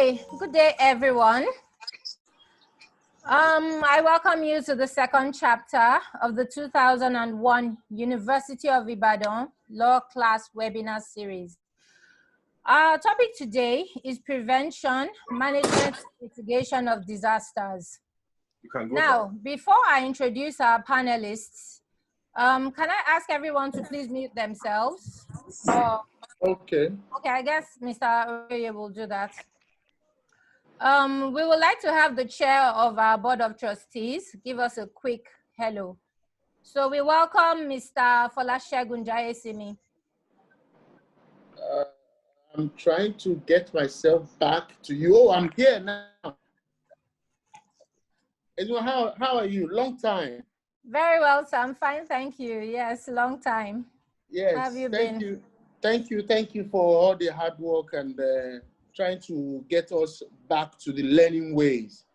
Okay, good day, everyone. I welcome you to the second chapter of the 2001 University of Ibadan Law Class Webinar Series. Our topic today is prevention, management, mitigation of disasters. Now, before I introduce our panelists, can I ask everyone to please mute themselves? Okay, I guess Mr. Oye will do that. We would like to have the chair of our board of trustees give us a quick hello. So we welcome Mr. Folashegun Jayesimi. I'm trying to get myself back to you. Oh, I'm here now. How are you? Long time. Very well, sir. I'm fine, thank you. Yes, long time. Yes, How have you thank been? you. Thank you for all the hard work and trying to get us back to the learning ways.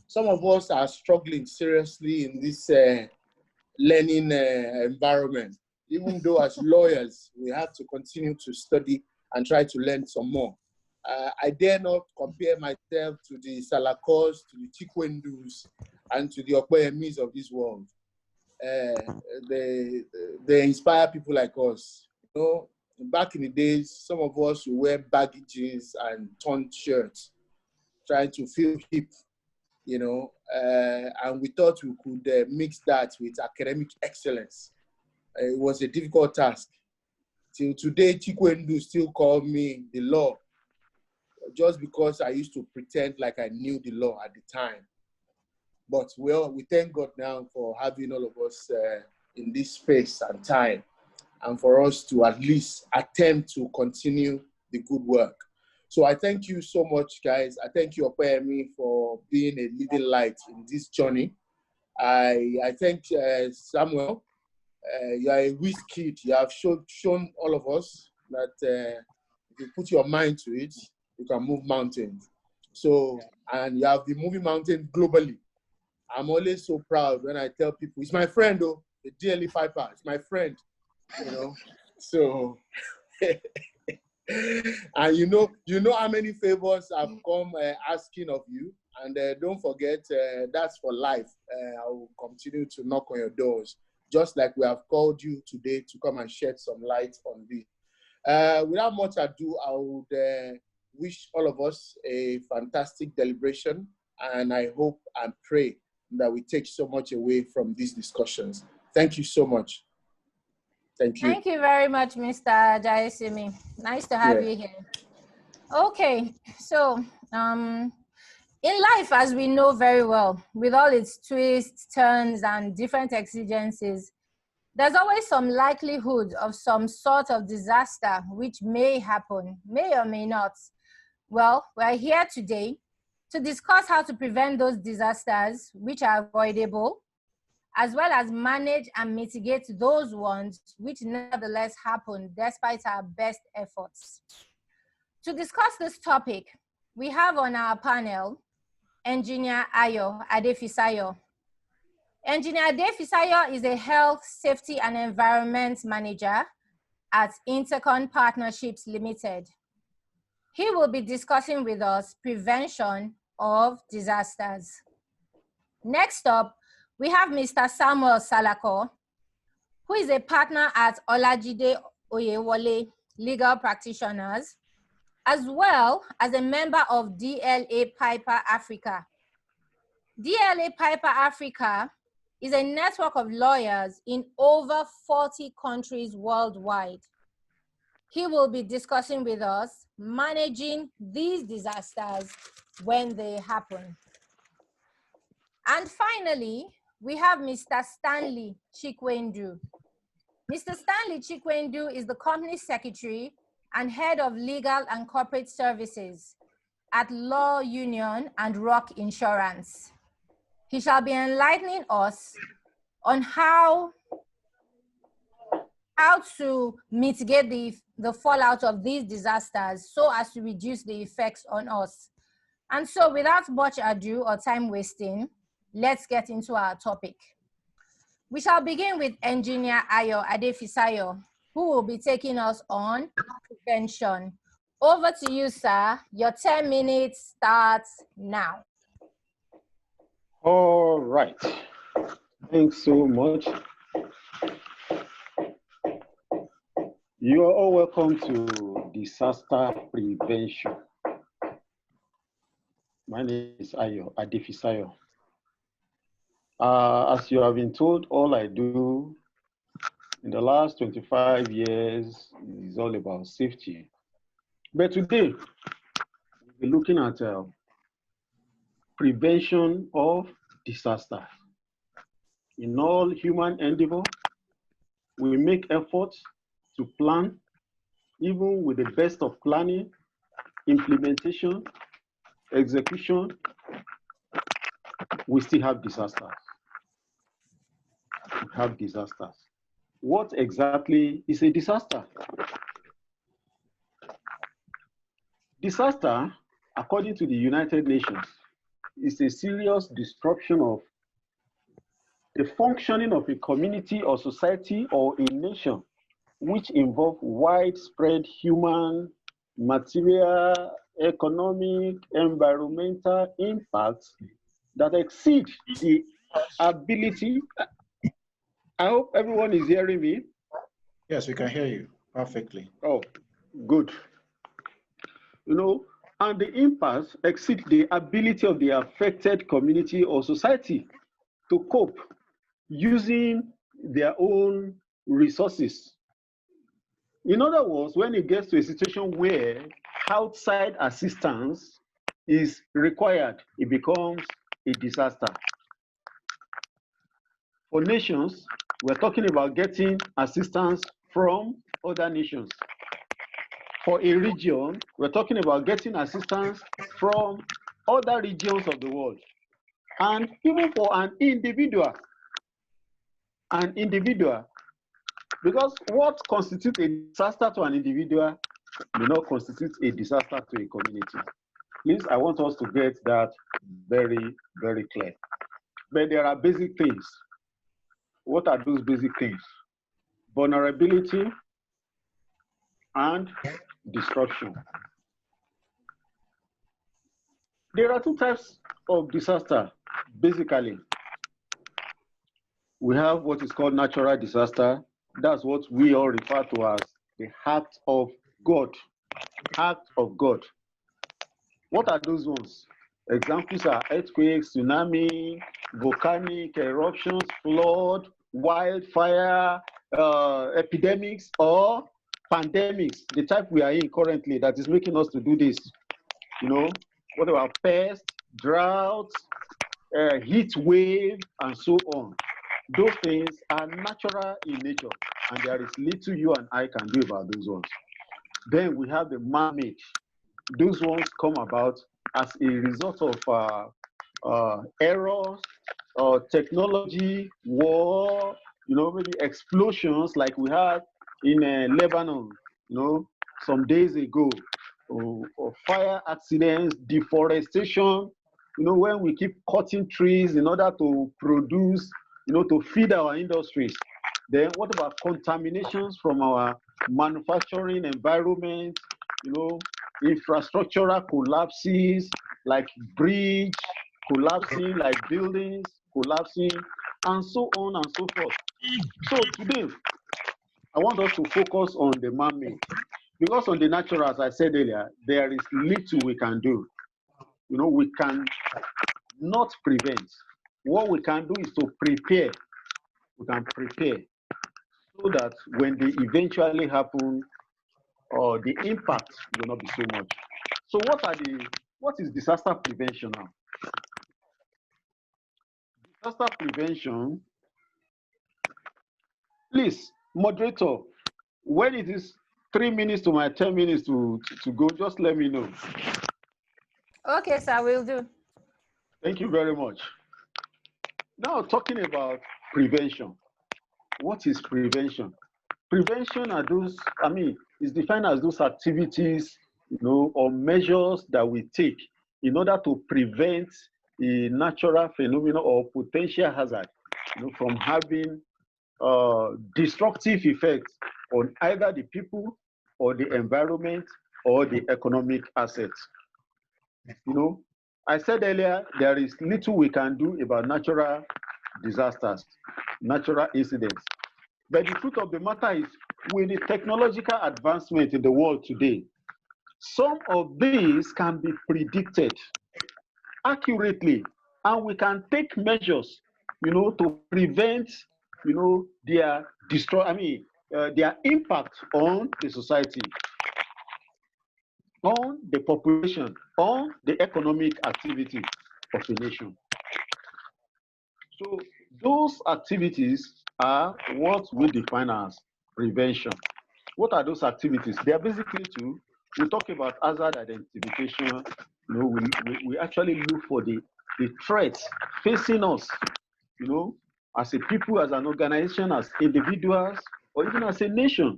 Some of us are struggling seriously in this learning environment. Even though as lawyers, we have to continue to study and try to learn some more. I dare not compare myself to the Salakos, to the Chikwendus, and to the Okweyemis of this world. They inspire people like us. You know, back in the days, some of us would wear baggy jeans and torn shirts, trying to feel hip, you know, and we thought we could mix that with academic excellence. It was a difficult task. Till today, Chikwendu still call me the law, just because I used to pretend like I knew the law at the time. But we thank God now for having all of us in this space and time, and for us to at least attempt to continue the good work. So I thank you so much, guys. I thank you, Opeyemi, for being a leading light in this journey. I thank Samuel. You are a whiz kid. You have shown all of us that if you put your mind to it, you can move mountains. So, and you have been moving mountains globally. I'm always so proud when I tell people, it's my friend, though, the DLE Piper, it's my friend, you know. So, and you know how many favors I've come asking of you. And don't forget, that's for life. I will continue to knock on your doors, just like we have called you today to come and shed some light on this. Without much ado, I would wish all of us a fantastic deliberation, and I hope and pray that we take so much away from these discussions. Thank you so much. Thank you. Thank you very much, Mr. Jayesimi. Nice to have you here. Okay, so in life, as we know very well, with all its twists, turns, and different exigencies, there's always some likelihood of some sort of disaster which may happen, may or may not. Well, we're here today to discuss how to prevent those disasters which are avoidable, as well as manage and mitigate those ones which nevertheless happen despite our best efforts. To discuss this topic, we have on our panel Engineer Ayo Adefisayo. Engineer Adefisayo is a health, safety, and environment manager at Intercon Partnerships Limited. He will be discussing with us prevention of disasters. Next up, we have Mr. Samuel Salako, who is a partner at Olajide Oyewole Legal Practitioners, as well as a member of DLA Piper Africa. DLA Piper Africa is a network of lawyers in over 40 countries worldwide. He will be discussing with us managing these disasters when they happen. And finally, we have Mr. Stanley Chikwendu. Mr. Stanley Chikwendu is the company secretary and head of legal and corporate services at Law Union and Rock Insurance. He shall be enlightening us on how to mitigate the fallout of these disasters so as to reduce the effects on us. And so without much ado or time wasting, let's get into our topic. We shall begin with Engineer Ayo Adefisayo, who will be taking us on prevention. Over to you, sir. Your 10 minutes starts now. All right. Thanks so much. You are all welcome to disaster prevention. My name is Ayo Adefisayo. As you have been told, all I do in the last 25 years is all about safety. But today, we're looking at prevention of disaster. In all human endeavor, we make efforts to plan, even with the best of planning, implementation, execution, we still have disasters. We have disasters. What exactly is a disaster? Disaster, according to the United Nations, is a serious disruption of the functioning of a community or society or a nation which involve widespread human, material, economic, environmental impacts that exceed the ability. I hope everyone is hearing me. Yes, we can hear you perfectly. Oh, good. You know, and the impacts exceed the ability of the affected community or society to cope using their own resources. In other words, when it gets to a situation where outside assistance is required, it becomes a disaster. For nations, we're talking about getting assistance from other nations. For a region, we're talking about getting assistance from other regions of the world. And even for an individual, because what constitutes a disaster to an individual may not constitute a disaster to a community. Please, I want us to get that very, very clear. But there are basic things. What are those basic things? Vulnerability and destruction. There are two types of disaster, basically. We have what is called natural disaster. That's what we all refer to as the act of God. Act of God. What are those ones? Examples are earthquakes, tsunami, volcanic eruptions, flood, wildfire, epidemics, or pandemics, the type we are in currently that is making us to do this. You know, what about pests, droughts, heat wave, and so on. Those things are natural in nature, and there is little you and I can do about those ones. Then we have the man-made. Those ones come about as a result of errors, technology, war, you know, maybe explosions like we had in Lebanon, you know, some days ago, or fire accidents, deforestation, you know, when we keep cutting trees in order to produce, you know, to feed our industries. Then what about contaminations from our manufacturing environment, you know, infrastructural collapses like bridge collapsing, like buildings collapsing, and so on and so forth. So today, I want us to focus on the man-made. Because on the natural, as I said earlier, there is little we can do. You know, we can not prevent. What we can do is to prepare. We can prepare so that when they eventually happen, the impact will not be so much. So what is disaster prevention now? Disaster prevention, please, moderator, when it is 3 minutes to my 10 minutes to go, just let me know. Okay, sir, will do. Thank you very much. Now, talking about prevention. What is prevention? Prevention are those, is defined as those activities, you know, or measures that we take in order to prevent a natural phenomenon or potential hazard, you know, from having destructive effects on either the people or the environment or the economic assets. You know, I said earlier, there is little we can do about natural disasters, natural incidents. But the truth of the matter is, with the technological advancement in the world today, some of these can be predicted accurately, and we can take measures, to prevent, their impact on the society, on the population, on the economic activity of a nation. So those activities are what we define as prevention. What are those activities? They are basically to, we talk about hazard identification. We actually look for the threats facing us, as a people, as an organization, as individuals, or even as a nation.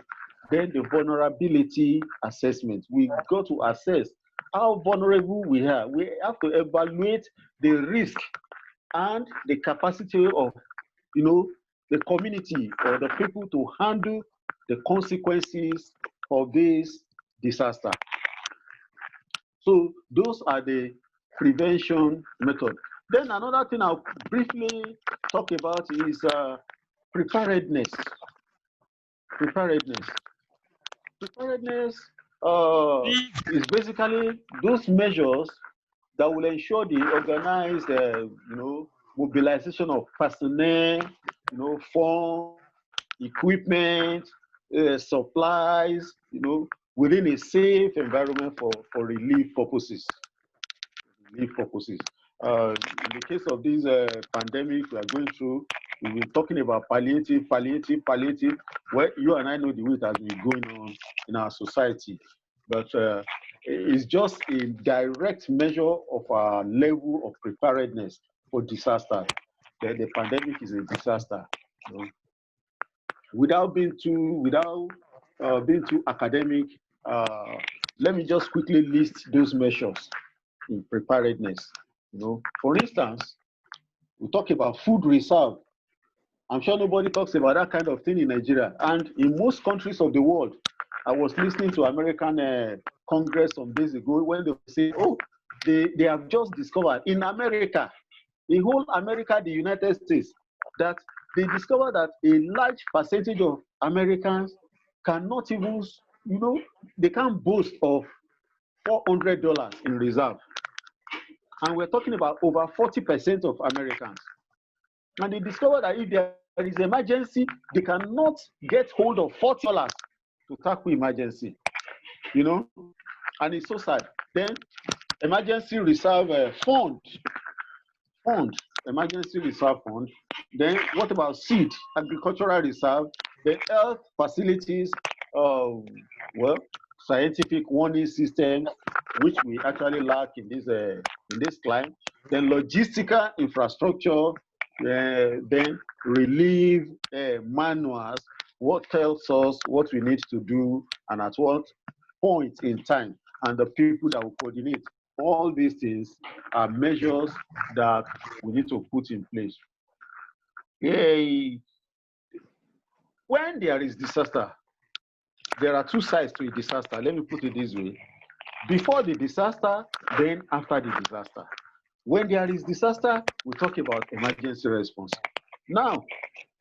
Then the vulnerability assessment. We got to assess how vulnerable we are. We have to evaluate the risk and the capacity of, the community or the people to handle the consequences of this disaster. So those are the prevention methods. Then another thing I'll briefly talk about is preparedness. Preparedness. Preparedness is basically those measures that will ensure the organized, mobilization of personnel, funds, equipment, supplies, within a safe environment for relief purposes. Relief purposes. In the case of this pandemic we are going through, we've been talking about palliative. Well, you and I know the way it has been going on in our society, but it's just a direct measure of our level of preparedness for disaster. The pandemic is a disaster. Without being too academic, let me just quickly list those measures in preparedness. For instance, we talk about food reserve. I'm sure nobody talks about that kind of thing in Nigeria. And in most countries of the world, I was listening to American Congress some days ago when they say, oh, they have just discovered in America, in whole America, the United States, that they discovered that a large percentage of Americans cannot even, they can't boast of $400 in reserve. And we're talking about over 40% of Americans. And they discovered that if there is an emergency, they cannot get hold of $40 to tackle emergency. And it's so sad. Then emergency reserve fund, emergency reserve fund. Then what about seed, agricultural reserve, then health facilities, scientific warning system, which we actually lack in this climate. Then logistical infrastructure, then relief manuals, what tells us what we need to do and at what point in time, and the people that will coordinate. All these things are measures that we need to put in place. When there is disaster, there are two sides to a disaster. Let me put it this way. Before the disaster, then after the disaster. When there is disaster, we talk about emergency response. Now,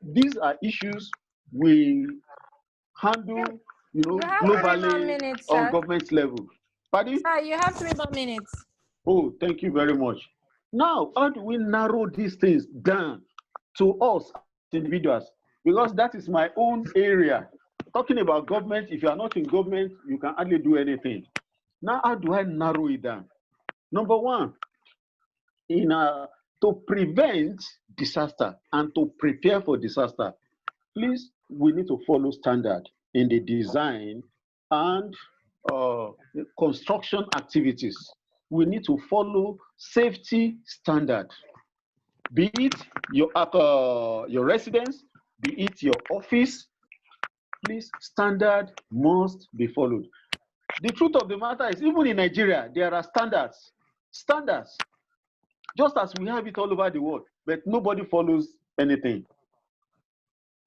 these are issues we handle, globally on government level. Pardon? Sir, you have 3 more minutes. Oh, thank you very much. Now, how do we narrow these things down to us as individuals? Because that is my own area. Talking about government, if you are not in government, you can hardly do anything. Now, how do I narrow it down? Number one, to prevent disaster and to prepare for disaster, please, we need to follow standard in the design and construction activities. We need to follow safety standard, be it your residence, be it your office. Please, standard must be followed. The truth of the matter is, even in Nigeria, there are standards, just as we have it all over the world, but nobody follows anything.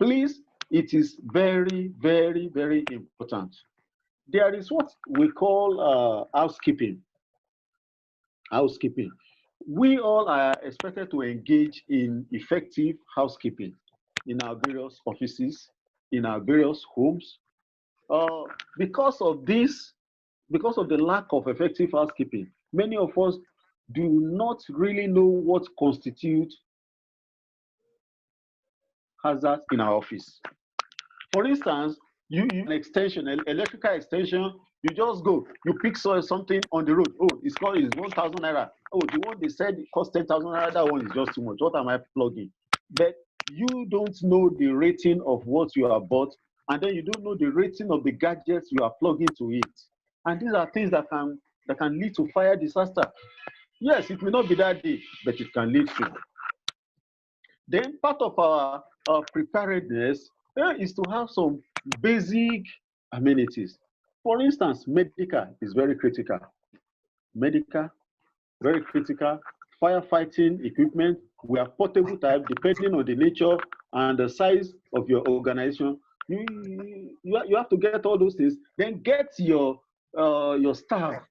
Please, it is very, very, very important there is what we call housekeeping. Housekeeping. We all are expected to engage in effective housekeeping in our various offices, in our various homes. Uh, because of this, because of the lack of effective housekeeping, many of us do not really know what constitutes hazards in our office. For instance, you an extension, electrical extension, you just go, you pick something on the road. Oh, it's 1,000 naira. Oh, the one they said cost 10,000 naira, that one is just too much. What am I plugging? But you don't know the rating of what you have bought, and then you don't know the rating of the gadgets you are plugging to it. And these are things that can lead to fire disaster. Yes, it may not be that day, but it can lead to. Then part of our preparedness is to have some basic amenities. For instance, medical is very critical. Medical, very critical. Firefighting equipment, we are portable type, depending on the nature and the size of your organization. You have to get all those things. Then get your staff,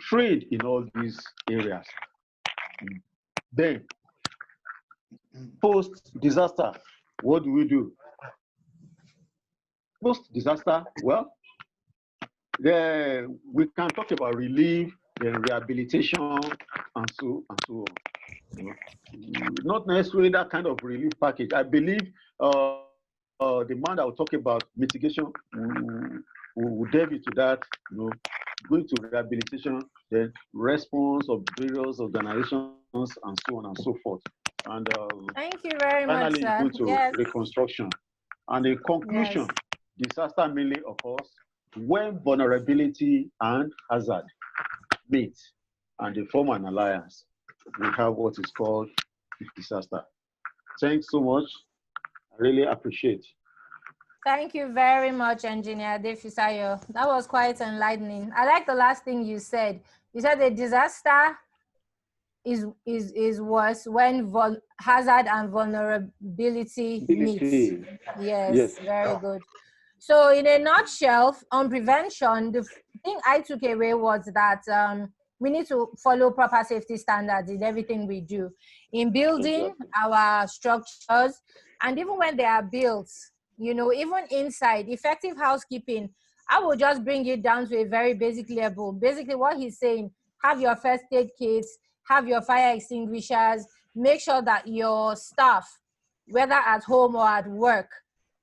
trained in all these areas. Then post-disaster, what do we do? Post-disaster, well, we can talk about relief, then rehabilitation, and so on. Not necessarily that kind of relief package. I believe the man that will talk about mitigation will delve into that, going to rehabilitation, then response of various organizations, and so on and so forth. And thank you very much, finally, sir. go to Yes. reconstruction. And in conclusion, Yes. disaster mainly occurs when vulnerability and hazard meet and they form an alliance. We have what is called disaster. Thanks so much. I really appreciate. Thank you very much, Engineer Defisayo. That was quite enlightening. I like the last thing you said. You said the disaster is worse when hazard and vulnerability meet. Yes, very good. So in a nutshell, on prevention, the thing I took away was that we need to follow proper safety standards in everything we do. In building our structures, and even when they are built, even inside, effective housekeeping, I will just bring it down to a very basic level. Basically what he's saying, have your first aid kits, have your fire extinguishers, make sure that your staff, whether at home or at work,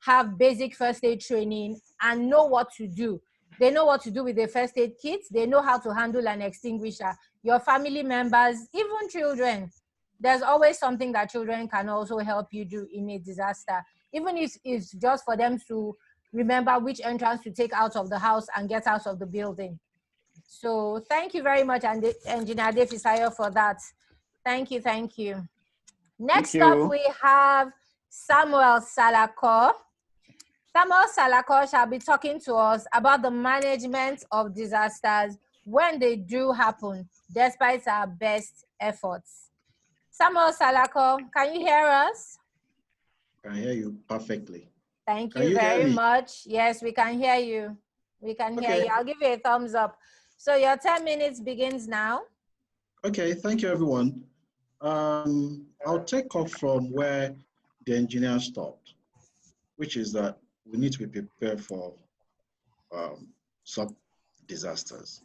have basic first aid training and know what to do. They know what to do with the first aid kits. They know how to handle an extinguisher. Your family members, even children, there's always something that children can also help you do in a disaster. Even if it's just for them to remember which entrance to take out of the house and get out of the building. So thank you very much, Engineer Defisayo, for that. Thank you, thank you. Next up, we have Samuel Salako. Samuel Salako shall be talking to us about the management of disasters when they do happen, despite our best efforts. Samuel Salako, can you hear us? I can hear you perfectly. Thank you very much. Yes, we can hear you. We can hear you. I'll give you a thumbs up. So your 10 minutes begins now. Okay, thank you, everyone. I'll take off from where the engineer stopped, which is that we need to be prepared for some disasters.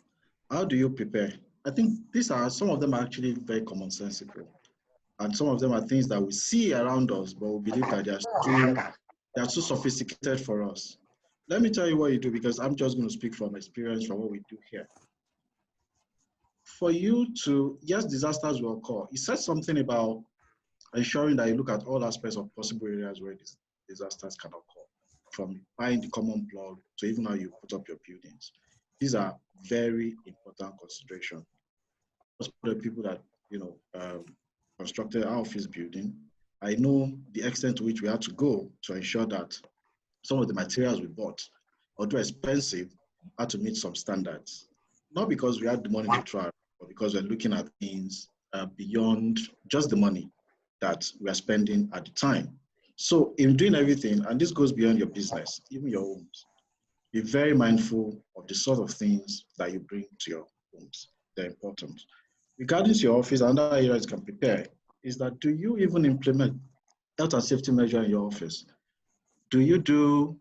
How do you prepare? I think some of them are actually very commonsensical. And some of them are things that we see around us, but we believe that they are too sophisticated for us. Let me tell you what you do, because I'm just going to speak from experience from what we do here. For you to, yes, disasters will occur. He said something about ensuring that you look at all aspects of possible areas where these disasters can occur, from buying the common plug to even how you put up your buildings. These are very important considerations. For the people that, constructed our office building, I know the extent to which we had to go to ensure that some of the materials we bought, although expensive, had to meet some standards. Not because we had the money to try, but because we're looking at things beyond just the money that we are spending at the time. So in doing everything, and this goes beyond your business, even your homes, be very mindful of the sort of things that you bring to your homes. They're important. Regarding to your office, another area you can prepare is that, do you even implement health and safety measure in your office? Do you do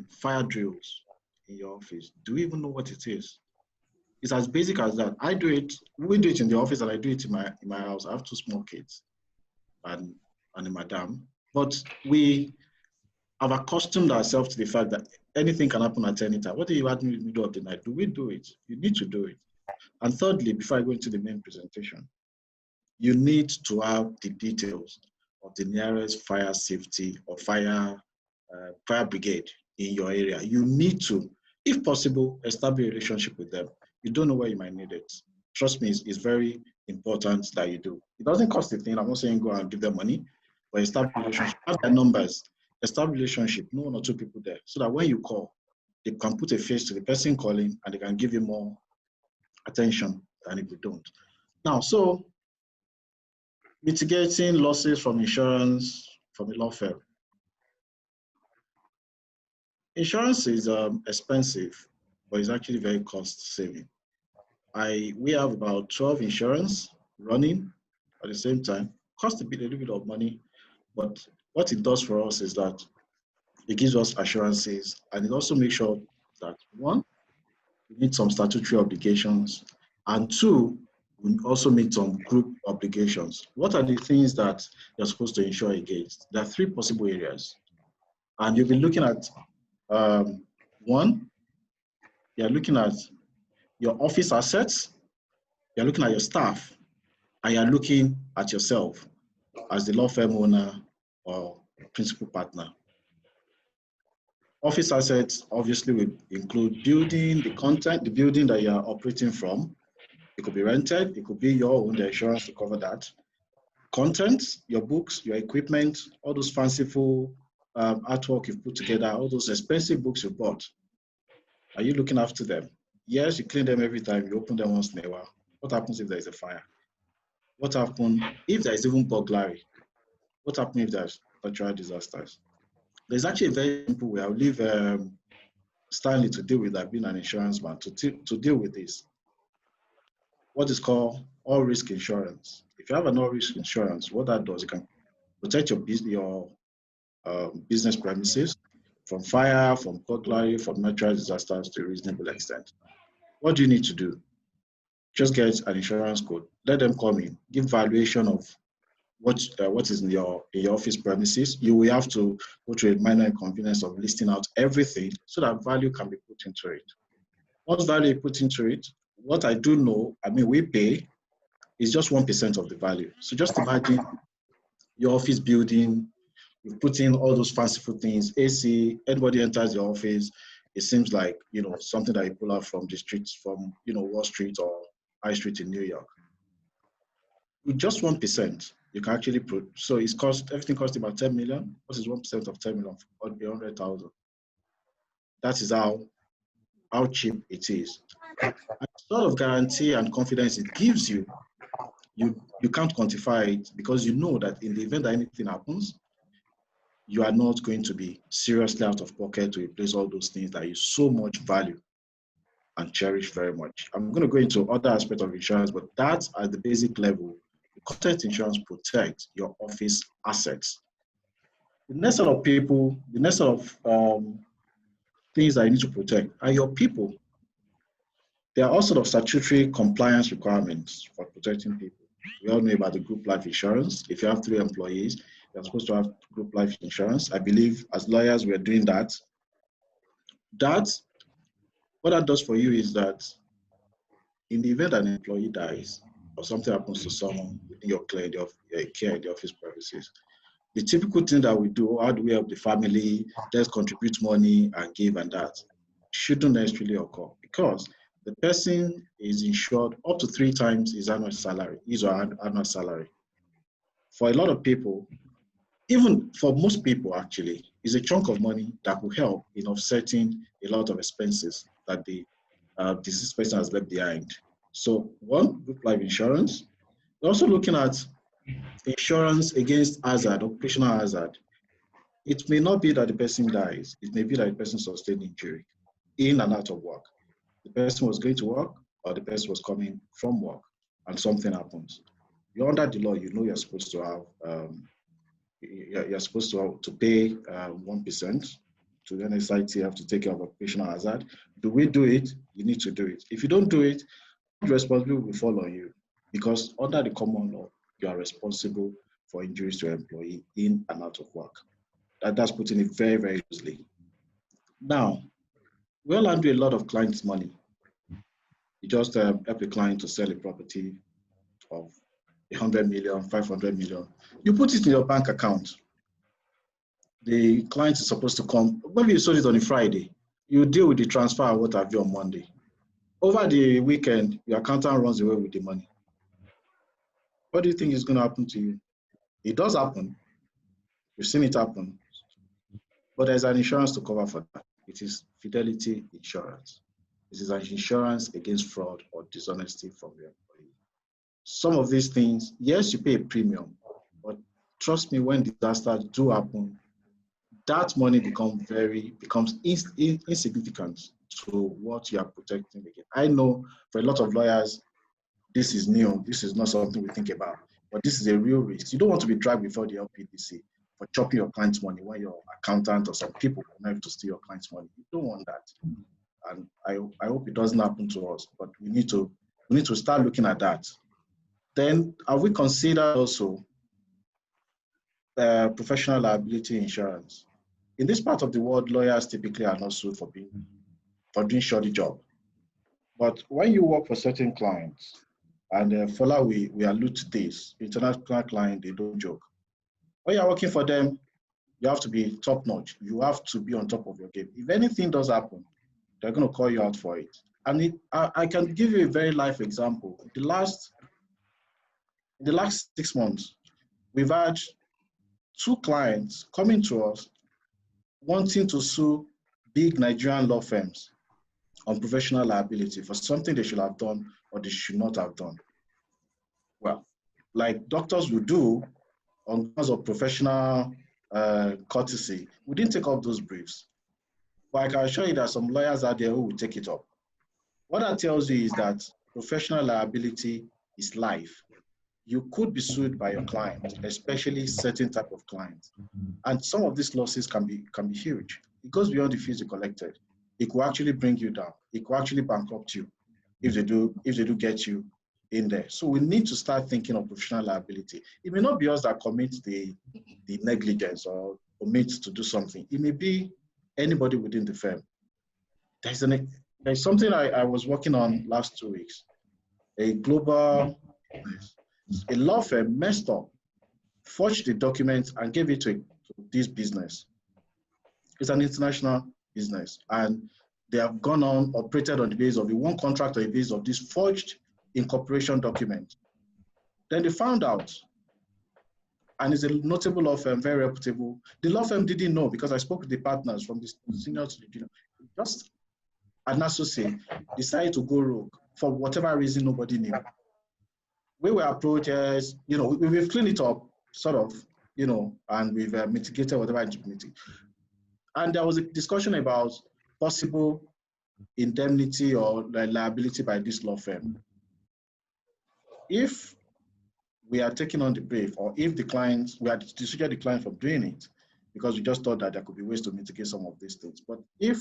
fire drills in your office? Do you even know what it is? It's as basic as that. I do it, we do it in the office, and I do it in my house. I have 2 small kids and a madam. But we have accustomed ourselves to the fact that anything can happen at any time. What do you have in the middle of the night? Do we do it? You need to do it. And thirdly, before I go into the main presentation, you need to have the details of the nearest fire safety or fire brigade in your area. You need to, if possible, establish a relationship with them. You don't know where you might need it. Trust me, it's very important that you do. It doesn't cost a thing. I'm not saying go and give them money, but establish a relationship. Have their numbers, establish a relationship, know 1 or 2 people there, so that when you call, they can put a face to the person calling and they can give you more attention than if you don't. Now, so mitigating losses from insurance from a law firm. Insurance is expensive, but it's actually very cost saving. We have about 12 insurance running at the same time. Cost a little bit of money, but what it does for us is that it gives us assurances, and it also makes sure that, 1, we meet some statutory obligations, and 2, we also meet some group obligations. What are the things that you're supposed to insure against? There are 3 possible areas, and you'll be looking at 1, you're looking at your office assets, you're looking at your staff, and you're looking at yourself as the law firm owner or principal partner. Office assets obviously will include building, the content, the building that you're operating from. It could be rented, it could be your own, the insurance to cover that. Content, your books, your equipment, all those fanciful artwork you've put together, all those expensive books you bought. Are you looking after them? Yes, you clean them every time, you open them once in a while. What happens if there is a fire? What happens if there is even burglary? What happens if there's natural disasters? There's actually a very simple way. I'll leave Stanley to deal with that, being an insurance man, to deal with this. What is called all risk insurance. If you have an all risk insurance, what that does, it can protect your business premises from fire, from burglary, from natural disasters to a reasonable extent. What do you need to do? Just get an insurance code. Let them come in, give valuation of what is in your office premises. You will have to go through a minor inconvenience of listing out everything so that value can be put into it. Once value is put into it, what I do know, we pay is just 1% of the value. So just imagine your office building, you put in all those fanciful things, AC, anybody enters your office, it seems like, something that you pull out from the streets, from, Wall Street or High Street in New York. With just 1%, you can actually so everything costs about 10 million. What is 1% of 10 million? 100,000. That is how cheap it is. And the sort of guarantee and confidence it gives you, you can't quantify it, because you know that in the event that anything happens, you are not going to be seriously out of pocket to replace all those things that you so much value and cherish very much. I'm going to go into other aspects of insurance, but that's at the basic level. The content insurance protects your office assets. The next set of people, the next set of things that you need to protect are your people. There are all sorts of statutory compliance requirements for protecting people. We all know about the group life insurance. If you have 3 employees, you're supposed to have group life insurance. I believe as lawyers, we're doing that. What that does for you is that in the event an employee dies or something happens to someone within your care in the office premises, the typical thing that we do, how do we help the family, let's contribute money and give and that, shouldn't necessarily occur, because the person is insured up to 3 times his or her annual salary. For a lot of people, even for most people actually, is a chunk of money that will help in offsetting a lot of expenses that the deceased person has left behind. So 1, group life insurance. We're also looking at insurance against hazard, occupational hazard. It may not be that the person dies. It may be that the person sustained injury. in and out of work. The person was going to work or the person was coming from work and something happens. You're under the law, you know you're supposed to have, you're supposed to pay 1% to the NSIT, have to take care of occupational hazard. Do we do it? You need to do it. If you don't do it, the responsibility will fall on you because under the common law, you are responsible for injuries to an employee in and out of work. That's putting it very, very loosely. Now, we all handle a lot of clients' money. You just help a client to sell a property of 100 million, 500 million. You put it in your bank account. The client is supposed to come. Maybe you sold it on a Friday. You deal with the transfer or what have you on Monday. Over the weekend, your accountant runs away with the money. What do you think is going to happen to you? It does happen. We've seen it happen. But there's an insurance to cover for that. It is fidelity insurance. This is an insurance against fraud or dishonesty from your employee. Some of these things, yes, you pay a premium, but trust me, when disasters do happen, that money becomes insignificant to what you are protecting against. I know for a lot of lawyers, this is new. This is not something we think about, but this is a real risk. You don't want to be dragged before the LPDC for chopping your client's money when your accountant or some people connive to steal your client's money. You don't want that. And I hope it doesn't happen to us, but we need to start looking at that. Then have we considered also professional liability insurance? In this part of the world, lawyers typically are not sued for doing shoddy job. But when you work for certain clients, and Fola, we allude to this, international client, they don't joke. When you're working for them, you have to be top notch. You have to be on top of your game. If anything does happen, they're going to call you out for it. And I can give you a very live example. In the last 6 months, we've had 2 clients coming to us wanting to sue big Nigerian law firms on professional liability for something they should have done or they should not have done. Well, like doctors will do on grounds of professional courtesy, we didn't take up those briefs. But I can assure you that some lawyers out there who will take it up. What that tells you is that professional liability is life. You could be sued by your client, especially certain type of clients. And some of these losses can be huge. It goes beyond the fees you collected. It could actually bring you down. It could actually bankrupt you if they do get you in there. So we need to start thinking of professional liability. It may not be us that commits the negligence or omits to do something. It may be anybody within the firm. There's something I was working on last 2 weeks. A law firm messed up, forged the documents and gave it to this business. It's an international business, and they have gone on, operated on the basis of the one contract on the basis of this forged incorporation document. Then they found out, and it's a notable law firm, very reputable. The law firm didn't know because I spoke with the partners from the senior to the junior. Just an associate decided to go rogue for whatever reason nobody knew. We were approached as, we've cleaned it up, sort of, and we've mitigated whatever I need to mitigate. And there was a discussion about possible indemnity or liability by this law firm. If we are taking on the brief, or if we had dissuaded the client from doing it, because we just thought that there could be ways to mitigate some of these things. But if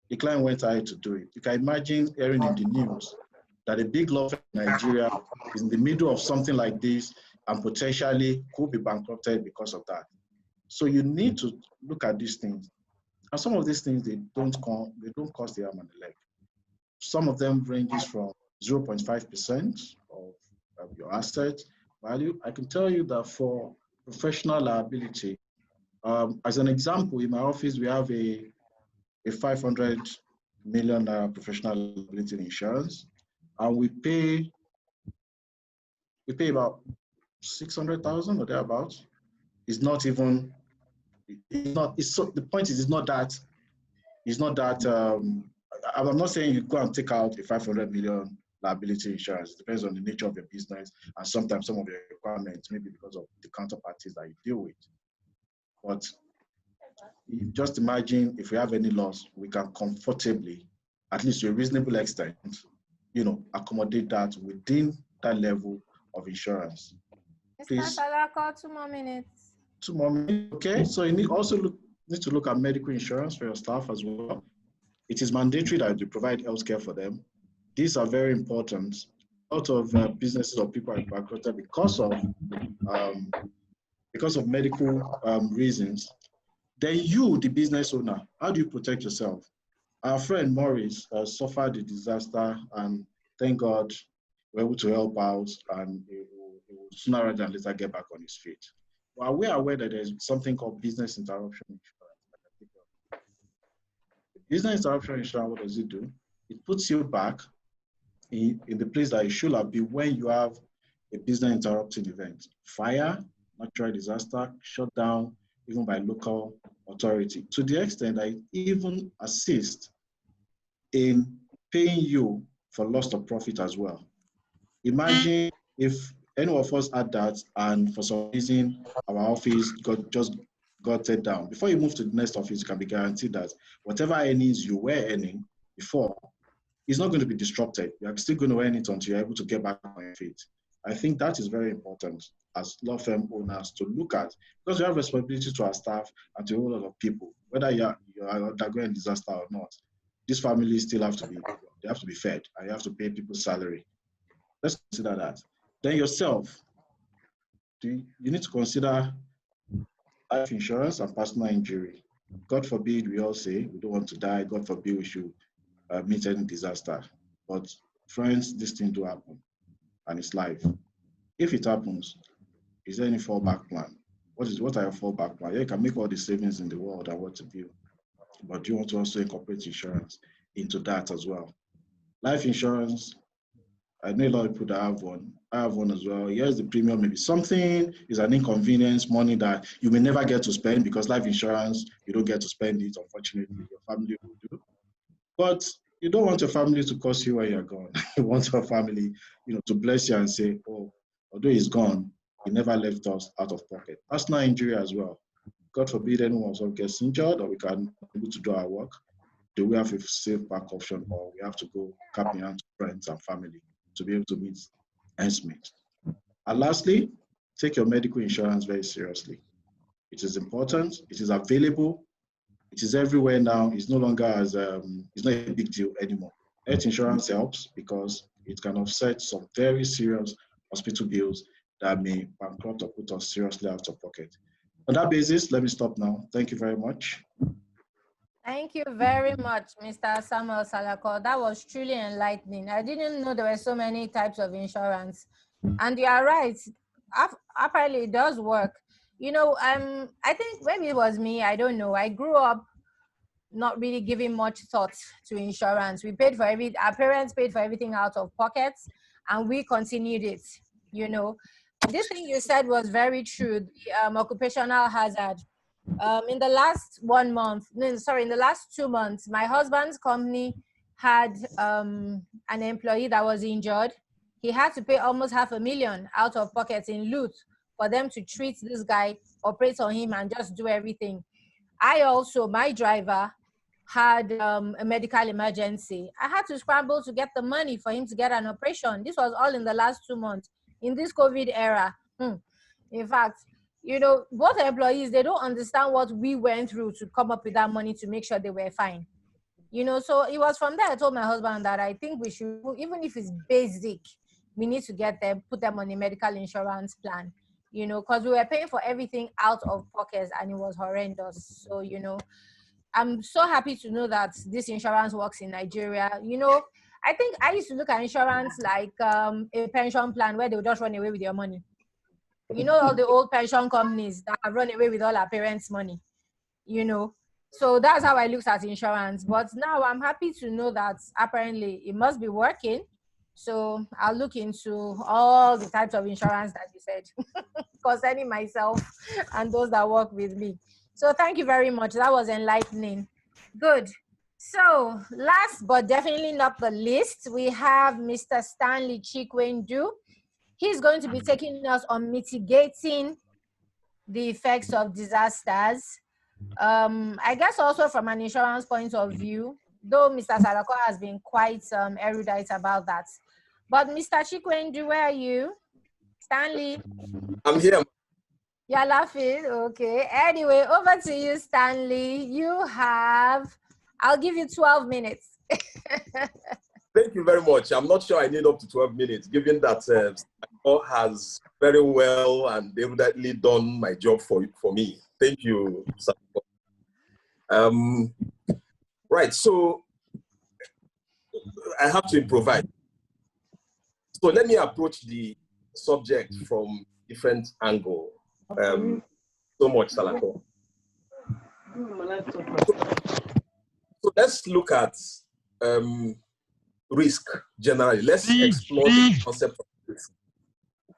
the client went ahead to do it, you can imagine hearing in the news that a big law firm in Nigeria is in the middle of something like this and potentially could be bankrupted because of that. So you need to look at these things. And some of these things, they don't cost the arm and the leg. Some of them ranges from 0.5% of your asset value. I can tell you that for professional liability, as an example, in my office, we have a 500 million professional liability insurance, and we pay about 600,000 or thereabouts. It's not even. The point is, it's not that. I'm not saying you go and take out a 500 million liability insurance. It depends on the nature of your business and sometimes some of your requirements, maybe because of the counterparties that you deal with. But Just imagine if we have any loss, we can comfortably, at least to a reasonable extent, accommodate that within that level of insurance. Mr. Please, Salako, 2 more minutes. 2 more minutes. Okay, so you need to look at medical insurance for your staff as well. It is mandatory that you provide healthcare for them. These are very important. A lot of businesses or people are bankrupted because of medical reasons. Then you, the business owner, how do you protect yourself? Our friend Maurice suffered a disaster, and thank God we're able to help out, and he will sooner rather than later get back on his feet. Well, we are aware that there's something called business interruption insurance. Business interruption insurance, what does it do? It puts you back in the place that you should have been when you have a business interrupting event. Fire, natural disaster, shutdown, even by local authority, to the extent that it even assists in paying you for loss of profit as well. Imagine if any of us had that and for some reason our office got set down. Before you move to the next office, you can be guaranteed that whatever earnings you were earning before is not going to be disrupted. You're still going to earn it until you're able to get back on your feet. I think that is very important as law firm owners to look at, because we have responsibility to our staff and to a whole lot of people, whether you are undergoing disaster or not. These families still have to be fed, and you have to pay people's salary. Let's consider that. Then yourself, you need to consider life insurance and personal injury. God forbid, we all say we don't want to die. God forbid we should meet any disaster. But friends, this thing do happen, and it's life. If it happens, is there any fallback plan? What are your fallback plan? Yeah, you can make all the savings in the world and what to do, but do you want to also incorporate insurance into that as well? Life insurance, I know a lot of people that have one. I have one as well. Here's the premium. Maybe something is an inconvenience, money that you may never get to spend, because life insurance, you don't get to spend it, unfortunately. Your family will do. But you don't want your family to curse you when you're gone. You want your family, to bless you and say, oh, although he's gone, he never left us out of pocket. Personal injury as well. God forbid anyone else gets injured or we can be able to do our work. Do we have a safe back option, or we have to go cap in hand to friends and family to be able to meet ends meet? And lastly, take your medical insurance very seriously. It is important. It is available. It is everywhere now. It's no longer it's not a big deal anymore. Health insurance helps because it can offset some very serious hospital bills that may bankrupt or put us seriously out of pocket. On that basis, let me stop now. Thank you very much. Thank you very much, Mr. Samuel Salako. That was truly enlightening. I didn't know there were so many types of insurance. And you are right. Apparently, it does work. I think maybe it was me. I don't know. I grew up not really giving much thought to insurance. Our parents paid for everything out of pockets, and we continued it. This thing you said was very true. The occupational hazard. In the last 1 month, in the last 2 months, my husband's company had an employee that was injured. He had to pay almost $500,000 out of pocket in loot for them to treat this guy, operate on him, and just do everything. My driver had a medical emergency. I had to scramble to get the money for him to get an operation. This was all in the last 2 months in this COVID era. In fact, both employees, they don't understand what we went through to come up with that money to make sure they were fine. So it was from there I told my husband that I think we should, even if it's basic, we need to put them on a medical insurance plan, because we were paying for everything out of pockets and it was horrendous. So, I'm so happy to know that this insurance works in Nigeria. I think I used to look at insurance like a pension plan where they would just run away with your money. All the old pension companies that have run away with all our parents' money, So that's how I looked at insurance. But now I'm happy to know that apparently it must be working. So I'll look into all the types of insurance that you said concerning myself and those that work with me. So thank you very much. That was enlightening. Good. So last but definitely not the least, we have Mr. Stanley Chikwendu. He's going to be taking us on mitigating the effects of disasters. I guess also from an insurance point of view, though Mr. Salako has been quite erudite about that. But Mr. Chikwendu, where are you? Stanley? I'm here. You're laughing? Okay. Anyway, over to you, Stanley. I'll give you 12 minutes. Thank you very much. I'm not sure I need up to 12 minutes, given that Salako has very well and evidently done my job for me. Thank you, Salako. Right, so I have to improvise. So let me approach the subject from different angle. So much, Salako. So let's look at risk generally. Let's explore the concept of risk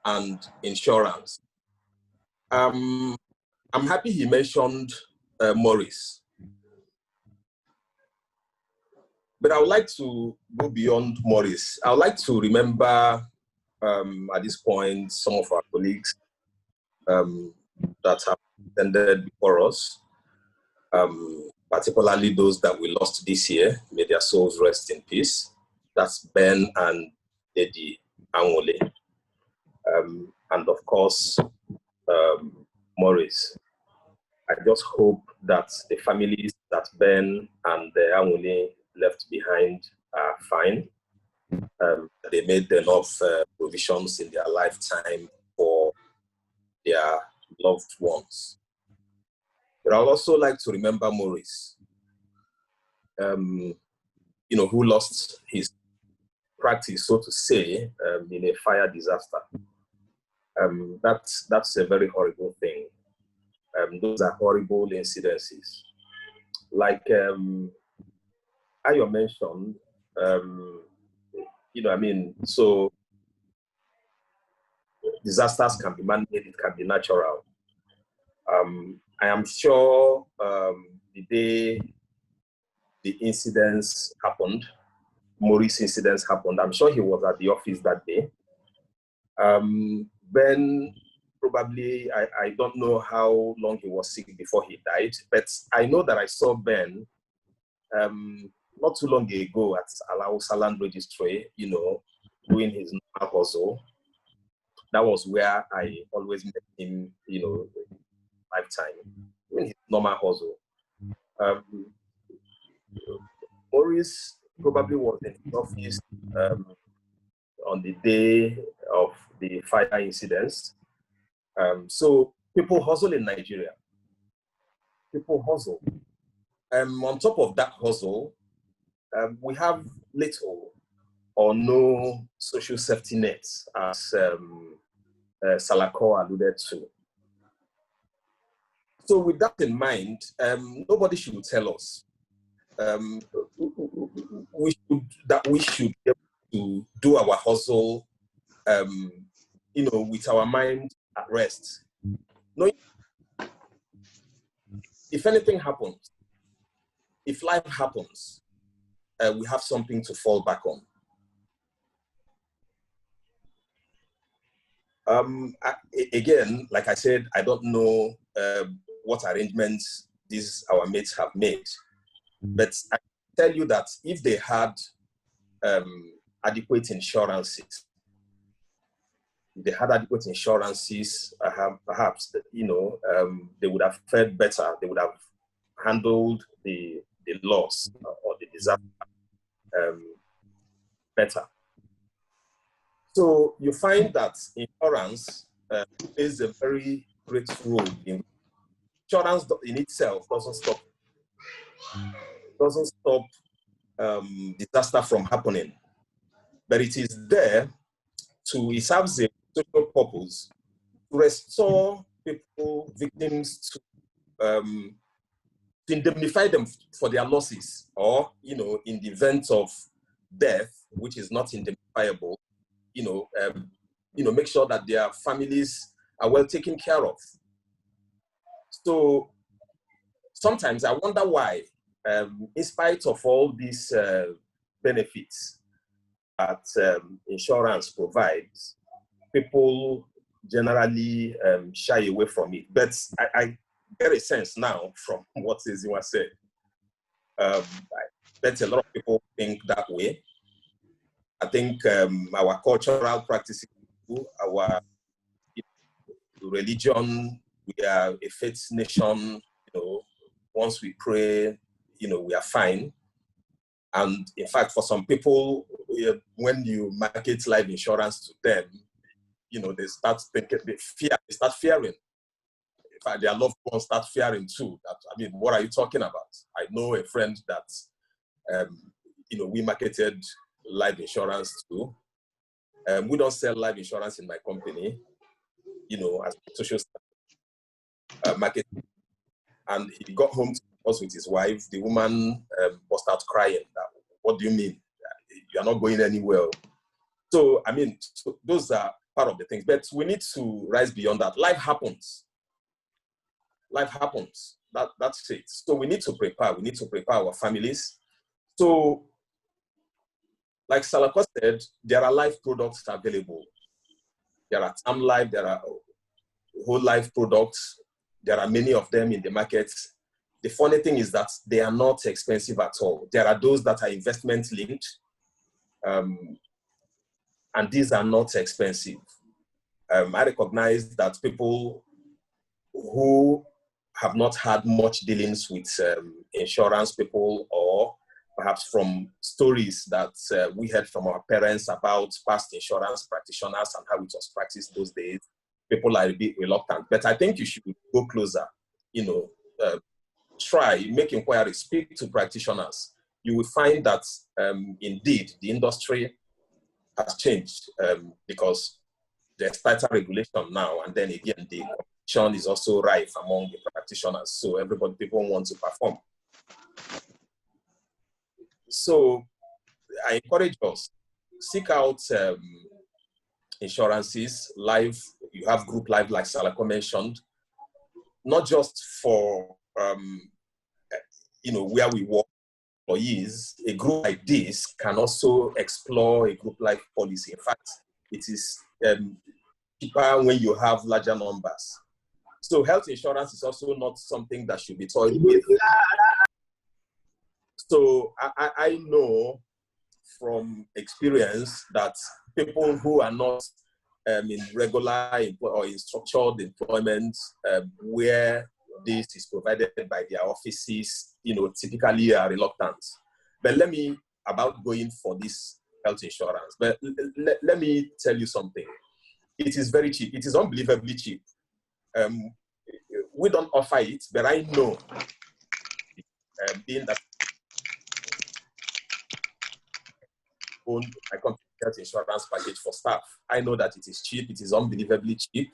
and insurance. I'm happy he mentioned Maurice, but I would like to go beyond Maurice. I would like to remember at this point some of our colleagues that have attended before us, particularly those that we lost this year. May their souls rest in peace. That's Ben and Eddie Anwole. And of course, Maurice. I just hope that the families that Ben and the Anwole left behind are fine. They made enough provisions in their lifetime for their loved ones. But I'd also like to remember Maurice, who lost his practice, so to say, in a fire disaster. That's a very horrible thing. Those are horrible incidences. Like Ayo mentioned, so disasters can be man-made, it can be natural. I am sure the day the incidents happened, Maurice incidents happened, I'm sure he was at the office that day. Ben, probably, I don't know how long he was sick before he died, but I know that I saw Ben not too long ago at Alausa Land Registry, doing his normal hustle. That was where I always met him, lifetime, doing his normal hustle. Maurice probably was in his office on the day of the fire incidents. So people hustle in Nigeria. People hustle. On top of that hustle, we have little or no social safety nets, as Salako alluded to. So with that in mind, nobody should tell us we should be able to do our hustle, with our mind at rest. No, if anything happens, if life happens, we have something to fall back on. Again, like I said, I don't know what arrangements these our mates have made, but I can tell you that if they had adequate insurances, perhaps they would have fared better. They would have handled the loss or the disaster better. So you find that insurance plays a very great role in insurance. In itself doesn't stop disaster from happening, but it is there it serves a social purpose to restore people, victims, to indemnify them for their losses, or in the event of death, which is not indemnifiable, make sure that their families are well taken care of. So sometimes I wonder why, in spite of all these benefits that insurance provides, people generally shy away from it. But get a sense now from what Ziwa said. I bet a lot of people think that way. I think our cultural practices, our religion, we are a faith nation. Once we pray, we are fine. And in fact, for some people, when you market life insurance to them, they start thinking, they start fearing. In fact, their loved ones start fearing too. That, what are you talking about? I know a friend that, we marketed life insurance to. We don't sell life insurance in my company, as social market. And he got home to us with his wife. The woman burst out crying. What do you mean? You're not going anywhere. So, those are part of the things. But we need to rise beyond that. Life happens. Life happens. That's it. So we need to prepare. We need to prepare our families. So, like Salako said, there are life products available. There are term life, there are whole life products. There are many of them in the market. The funny thing is that they are not expensive at all. There are those that are investment linked, and these are not expensive. I recognize that people who have not had much dealings with insurance people, or perhaps from stories that we heard from our parents about past insurance practitioners and how it was practiced those days, people are a bit reluctant. But I think you should go closer, try, make inquiries, speak to practitioners. You will find that indeed the industry has changed because there's tighter regulation now, and then again the competition is also rife among the practitioners. So people want to perform. So I encourage us, seek out insurances, live. You have group life like Salako mentioned, not just for where we work employees. A group like this can also explore a group life policy. In fact, it is cheaper when you have larger numbers. So health insurance is also not something that should be toyed with. So I know from experience that people who are not in regular or in structured employment where this is provided by their offices, typically are reluctant. But about going for this health insurance. But let me tell you something. It is very cheap. It is unbelievably cheap. We don't offer it, but I know, being that own my company health insurance package for staff, I know that it is cheap. It is unbelievably cheap.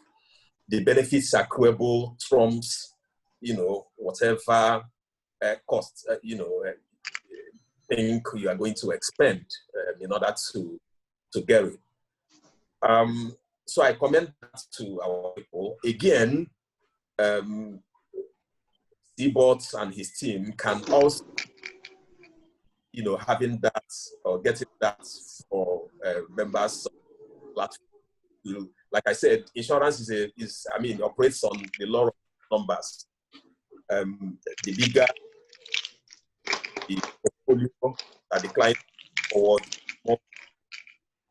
The benefits are accruable, trumps, whatever cost, think you are going to expend in order to get it. So I commend that to our people. Again, Seabots and his team can also, having that or getting that for members of the platform. Like I said, insurance operates on the law of numbers. The bigger the portfolio that the client forward, more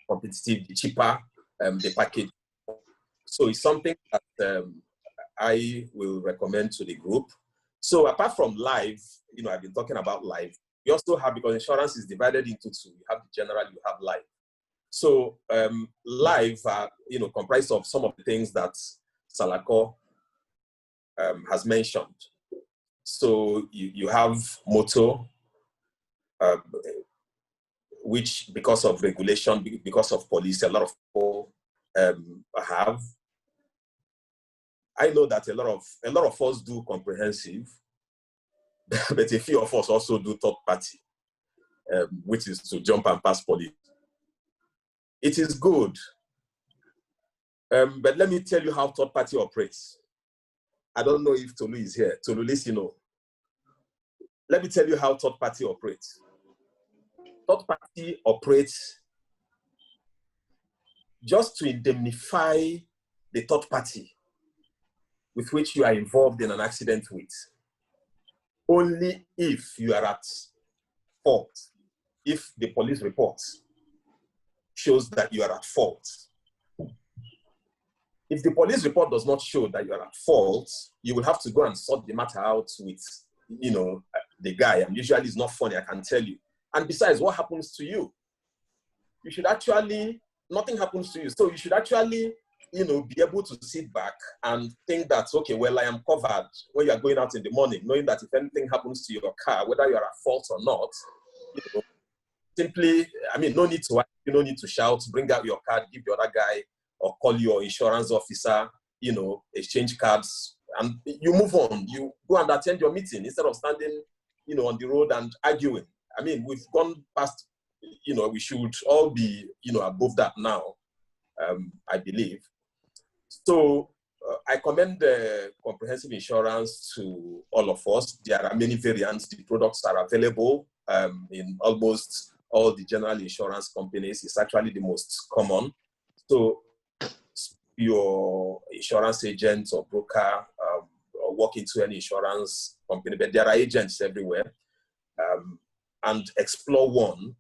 competitive, the cheaper the package. So it's something that I will recommend to the group. So apart from live, I've been talking about live. We also have, because insurance is divided into two. You have the general, you have live. So live are, comprised of some of the things that Salako has mentioned. So you have motor, which because of regulation, because of police, a lot of people have. I know that a lot of us do comprehensive, but a few of us also do third party, which is to jump and pass police. It is good, but let me tell you how third party operates. I don't know if Tolu is here. Tolu, listen, let me tell you how third party operates. Third party operates just to indemnify the third party. with which you are involved in an accident with, only if you are at fault, if the police report shows that you are at fault. If the police report does not show that you are at fault, you will have to go and sort the matter out with, the guy. And usually it's not funny, I can tell you. And besides, what happens to you? You should actually, nothing happens to you. So you should actually, be able to sit back and think that, okay, well, I am covered when you are going out in the morning, knowing that if anything happens to your car, whether you are at fault or not, simply, no need to, no need to shout, bring out your card, give the other guy, or call your insurance officer, exchange cards, and you move on. You go and attend your meeting instead of standing, on the road and arguing. We've gone past, we should all be, above that now, I believe. So I commend comprehensive insurance to all of us. There are many variants. The products are available in almost all the general insurance companies. It's actually the most common. So your insurance agent or broker or walk into any insurance company, but there are agents everywhere, and explore one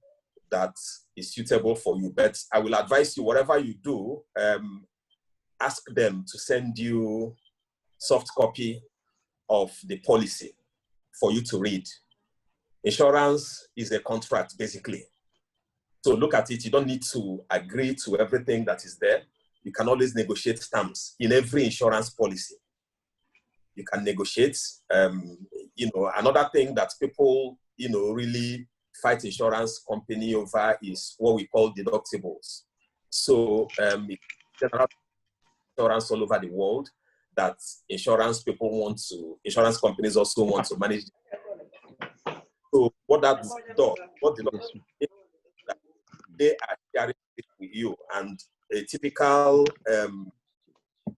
that is suitable for you. But I will advise you, whatever you do, ask them to send you soft copy of the policy for you to read. Insurance is a contract, basically. So look at it. You don't need to agree to everything that is there. You can always negotiate terms in every insurance policy. You can negotiate. Another thing that people, really fight insurance company over is what we call deductibles. So general insurance all over the world that insurance companies also want to manage. So what that does, they are sharing it with you, and a typical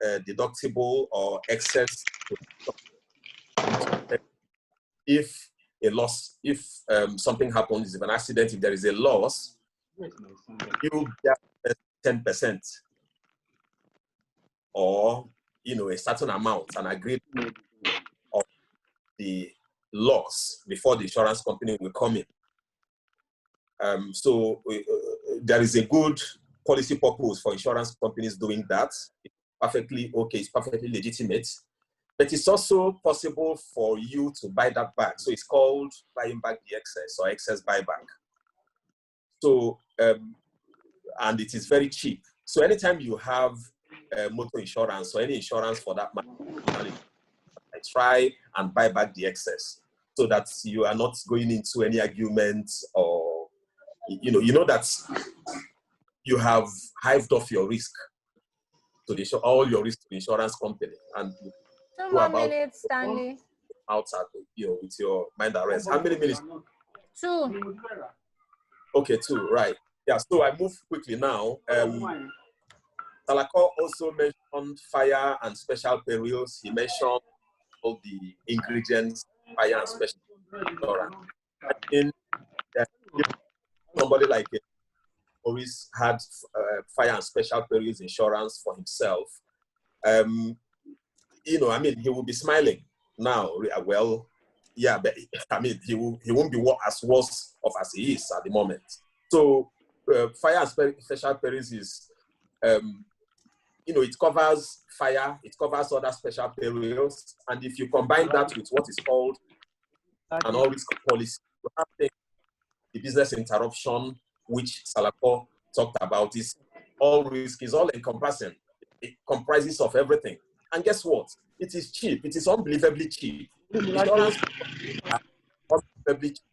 deductible or excess, if something happens, if an accident, if there is a loss, you get 10% or a certain amount, an agreed of the loss before the insurance company will come in. There is a good policy purpose for insurance companies doing that. It's perfectly okay, it's perfectly legitimate. But it's also possible for you to buy that back. So it's called buying back the excess or excess buyback. So, and it is very cheap. So anytime you have motor insurance or any insurance for that matter, try and buy back the excess so that you are not going into any argument, or that you have hived off your risk to all your risk to the insurance company, and 2 more minutes, Stanley. Outside, with your mind at rest. How many minutes? 2. Okay, 2, right. Yeah, so I move quickly now. Salako also mentioned fire and special perils. He mentioned all the ingredients, fire and special perils. I think that if somebody like Maurice had fire and special perils insurance for himself, he will be smiling now. Well, yeah, but he won't be as worse off as he is at the moment. So fire and special perils is, it covers fire, it covers other special perils, and if you combine that with what is called an all-risk policy, you have the business interruption, which Salako talked about, is all risk, is all encompassing. It comprises of everything. And guess what? It is cheap. It is unbelievably cheap. Insurance are unbelievably cheap.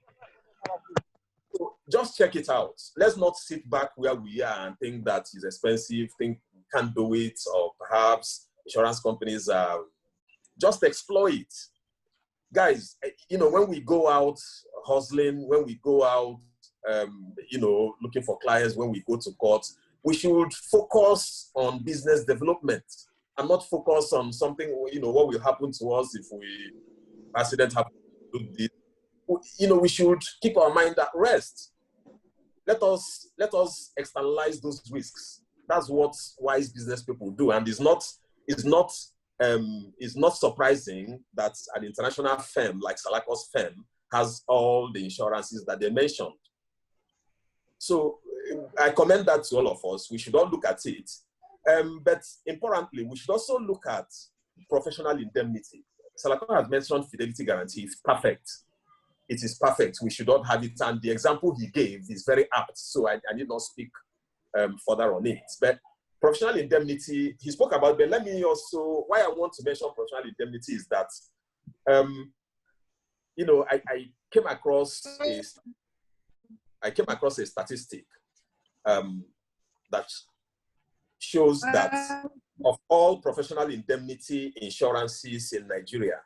So just check it out. Let's not sit back where we are and think that it's expensive, think we can't do it, or perhaps insurance companies just explore it. Guys, when we go out hustling, when we go out, looking for clients, when we go to court, we should focus on business development and not focus on something, what will happen to us if accident happens. We should keep our mind at rest. Let us externalize those risks. That's what wise business people do. And it's not it's not surprising that an international firm like Salako's firm has all the insurances that they mentioned. So I commend that to all of us. We should all look at it. But importantly, we should also look at professional indemnity. Salako has mentioned fidelity guarantee. It's perfect. It is perfect. We should all have it. And the example he gave is very apt. So I need not speak further on it. But professional indemnity, he spoke about, but let me also, why I want to mention professional indemnity is that, you know, I came across a statistic that shows that of all professional indemnity insurances in Nigeria,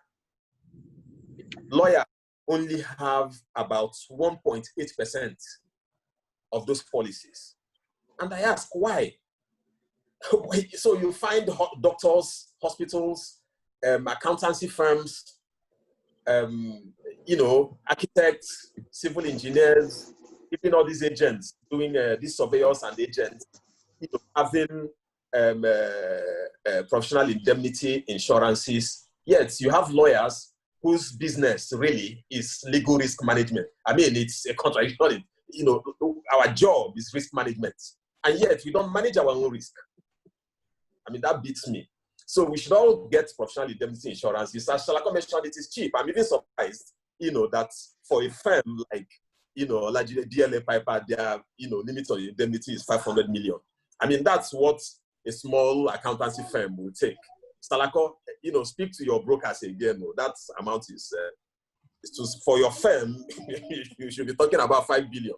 lawyers only have about 1.8% of those policies. And I ask, why? So you find doctors, hospitals, accountancy firms, you know, architects, civil engineers, even all these agents doing these surveyors and agents, you know, having professional indemnity insurances. Yet you have lawyers whose business really is legal risk management. I mean, it's a contradiction. You know, our job is risk management, and yet we don't manage our own risk. I mean, that beats me. So we should all get professional indemnity insurance. As Salako mentioned, it is cheap. I'm even surprised, you know, that for a firm like, you know, like DLA Piper, their, you know, limit on indemnity is 500 million. I mean, that's what a small accountancy firm will take. Salako, you know, speak to your brokers again. That amount is just for your firm. You should be talking about 5 billion.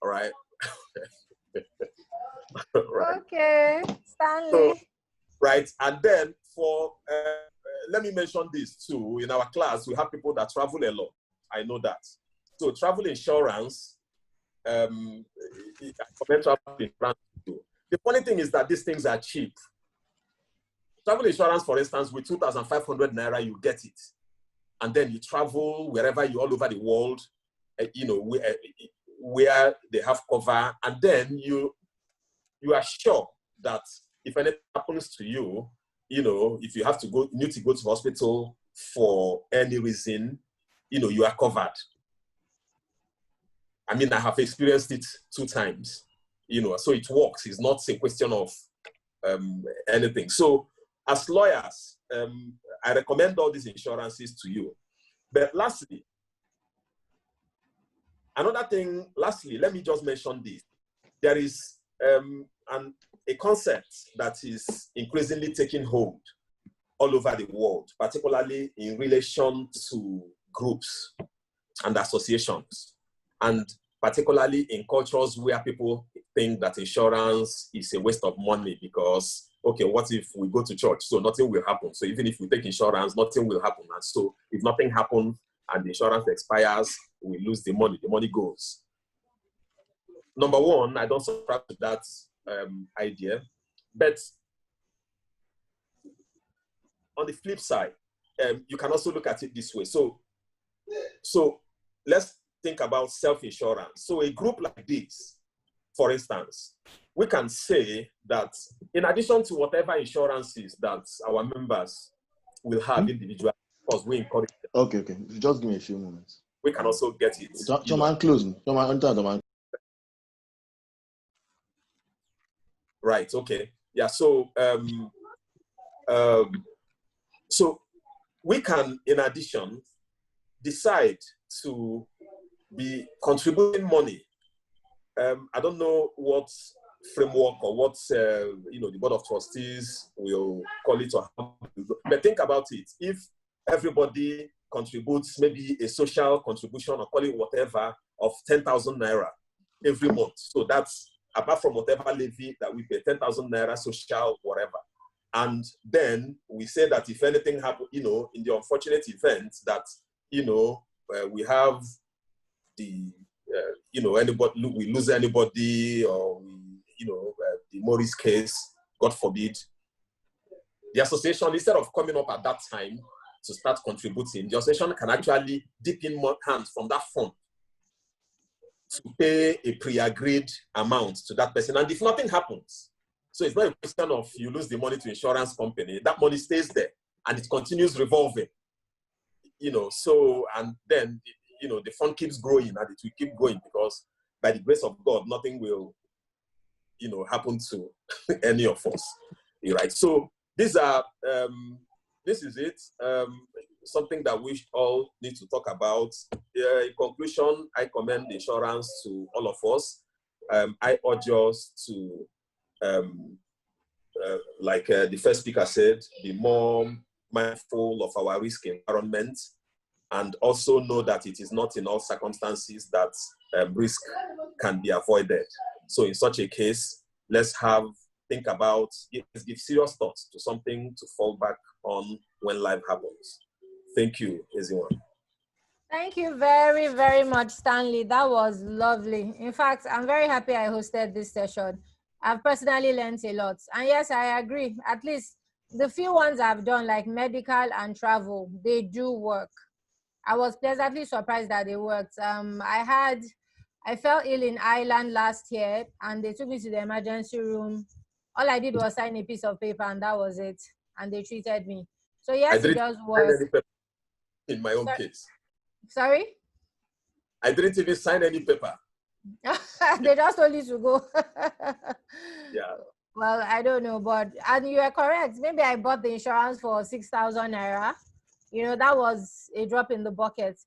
All right. Right. Okay, Stanley. So, right, and then for let me mention this too. In our class, we have people that travel a lot. I know that. So travel insurance, the funny thing is that these things are cheap. Travel insurance, for instance, with 2,500 naira, you get it, and then you travel wherever you all over the world, you know, where they have cover, and then you are sure that if anything happens to you, you know, if you have to go, need to go to hospital for any reason, you know, you are covered. I mean, I have experienced it 2 times, you know, so it works. It's not a question of anything. So as lawyers, I recommend all these insurances to you. But lastly, another thing, let me just mention this. There is a concept that is increasingly taking hold all over the world, particularly in relation to groups and associations, and particularly in cultures where people think that insurance is a waste of money because, okay, what if we go to church? So nothing will happen. So even if we take insurance, nothing will happen. And so if nothing happens and the insurance expires, we lose the money goes. Number one, I don't subscribe to that idea. But on the flip side, you can also look at it this way. So let's think about self-insurance. So a group like this, for instance, we can say that in addition to whatever insurances that our members will have individually, because we encourage them. Okay. Just give me a few moments. We can also get it. Right, okay. Yeah, so so we can, in addition, decide to be contributing money. I don't know what framework or what you know, the board of trustees will call it, but think about it. If everybody contributes maybe a social contribution or call it whatever of 10,000 naira every month, so that's apart from whatever levy that we pay, 10,000 naira social whatever, and then we say that if anything happens, you know, in the unfortunate event that, you know, we have the you know, anybody, we lose anybody, or we, you know, the Maurice case, God forbid, the association, instead of coming up at that time to start contributing, the association can actually dip in more hands from that fund to pay a pre-agreed amount to that person. And if nothing happens, So it's not a question of you lose the money to insurance company. That money stays there and it continues revolving. So, and then, the fund keeps growing and it will keep going because by the grace of God, nothing will, happen to any of us. Right? So this is it. Something that we all need to talk about. In conclusion, I commend insurance to all of us. I urge us to, like the first speaker said, be more mindful of our risk environment, and also know that it is not in all circumstances that risk can be avoided. So in such a case, let's think about, give serious thoughts to something to fall back on when life happens. Thank you, everyone. Thank you very, very much, Stanley. That was lovely. In fact, I'm very happy I hosted this session. I've personally learned a lot. And yes, I agree. At least the few ones I've done, like medical and travel, they do work. I was pleasantly surprised that they worked. I fell ill in Ireland last year, and they took me to the emergency room. All I did was sign a piece of paper, and that was it. And they treated me. So yes, it does work. In my own case. Sorry? I didn't even sign any paper. They just told you to go. Yeah. Well, I don't know, and you are correct. Maybe I bought the insurance for 6,000 naira. That was a drop in the bucket.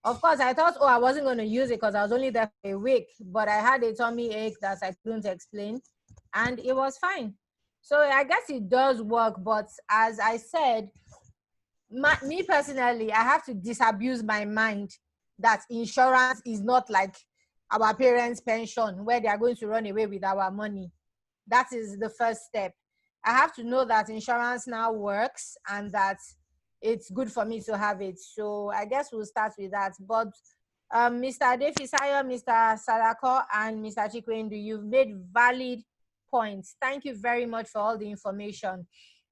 Of course, I thought, I wasn't going to use it because I was only there for a week, but I had a tummy ache that I couldn't explain, and it was fine. So I guess it does work, but as I said, me personally, I have to disabuse my mind that insurance is not like our parents' pension where they are going to run away with our money. That is the first step. I have to know that insurance now works and that it's good for me to have it. So I guess we'll start with that. But Mr. Adefisayo, Mr. Salako, and Mr. Chikwendu, you've made valid points. Thank you very much for all the information.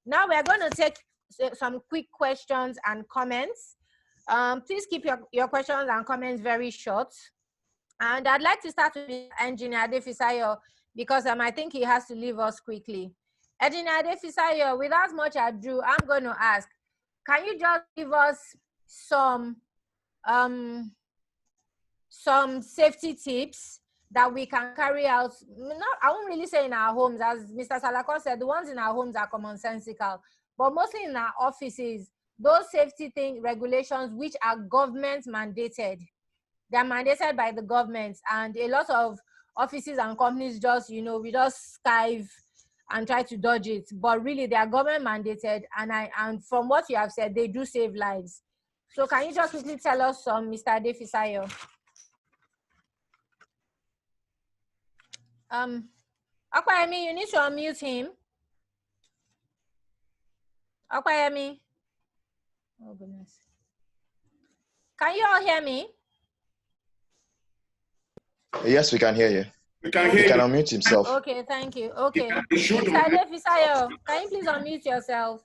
Now we're going to take some quick questions and comments. Please keep your questions and comments very short. And I'd like to start with Engineer Adefisayo because I think he has to leave us quickly. Engineer Adefisayo, without much ado, I'm going to ask, can you just give us some safety tips that we can carry out? I won't really say in our homes, as Mr. Salako said, the ones in our homes are commonsensical, but mostly in our offices, those safety regulations which are government mandated. They're mandated by the government, and a lot of offices and companies just, we just skive and try to dodge it. But really, they are government mandated, and from what you have said, they do save lives. So can you just quickly tell us some, Mr. Adefisayo? Akwayemi, you need to unmute him. Akwayemi. Oh, goodness. Can you all hear me? Yes, we can hear you. We can hear you. He can unmute himself. Okay, thank you. Okay. Mr. Adefisayo, can you please unmute yourself?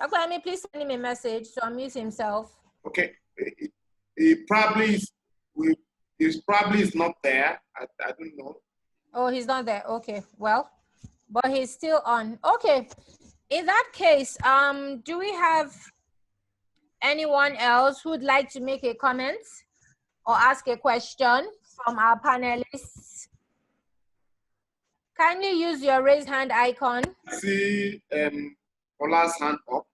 Akwayemi, please send him a message to unmute himself. Okay. He probably is not there. I don't know. Oh, he's not there. Okay. Well, but he's still on. Okay. In that case, do we have anyone else who'd like to make a comment or ask a question from our panelists? Kindly use your raised hand icon. See Ola's hand up.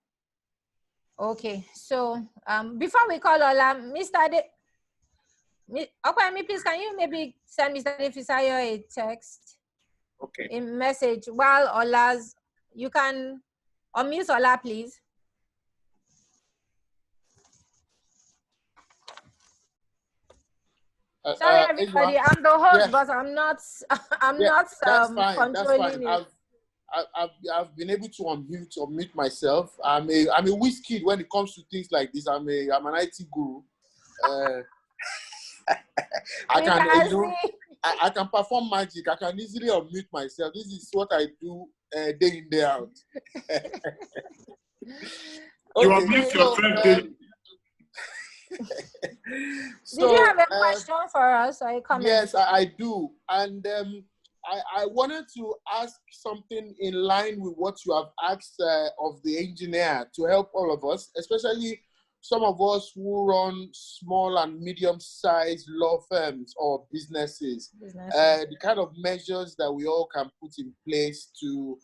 Okay, so before we call Ola, Akwayemi, please, can you maybe send Mr. Adefisayo a text? Okay. A message while Ola's, you can unmute Ola, please. Sorry, everybody. I'm the host, but I'm not. That's fine. Controlling it. I've been able to unmute myself. I'm a whiz kid when it comes to things like this. I'm an IT guru. I can perform magic. I can easily unmute myself. This is what I do day in, day out. You unmute yourself. So, did you have a question for us or a comment? Yes, I do. And I wanted to ask something in line with what you have asked of the engineer to help all of us, especially some of us who run small and medium-sized law firms or businesses. The kind of measures that we all can put in place to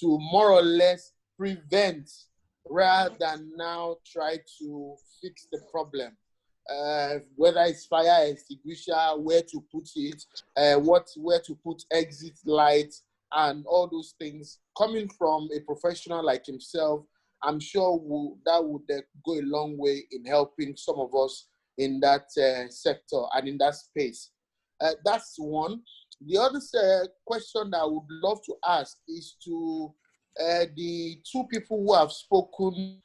more or less prevent rather than now try to fix the problem. Whether it's fire extinguisher, where to put it, where to put exit lights, and all those things. Coming from a professional like himself, I'm sure that would go a long way in helping some of us in that sector and in that space. That's one. The other question that I would love to ask is to the two people who have spoken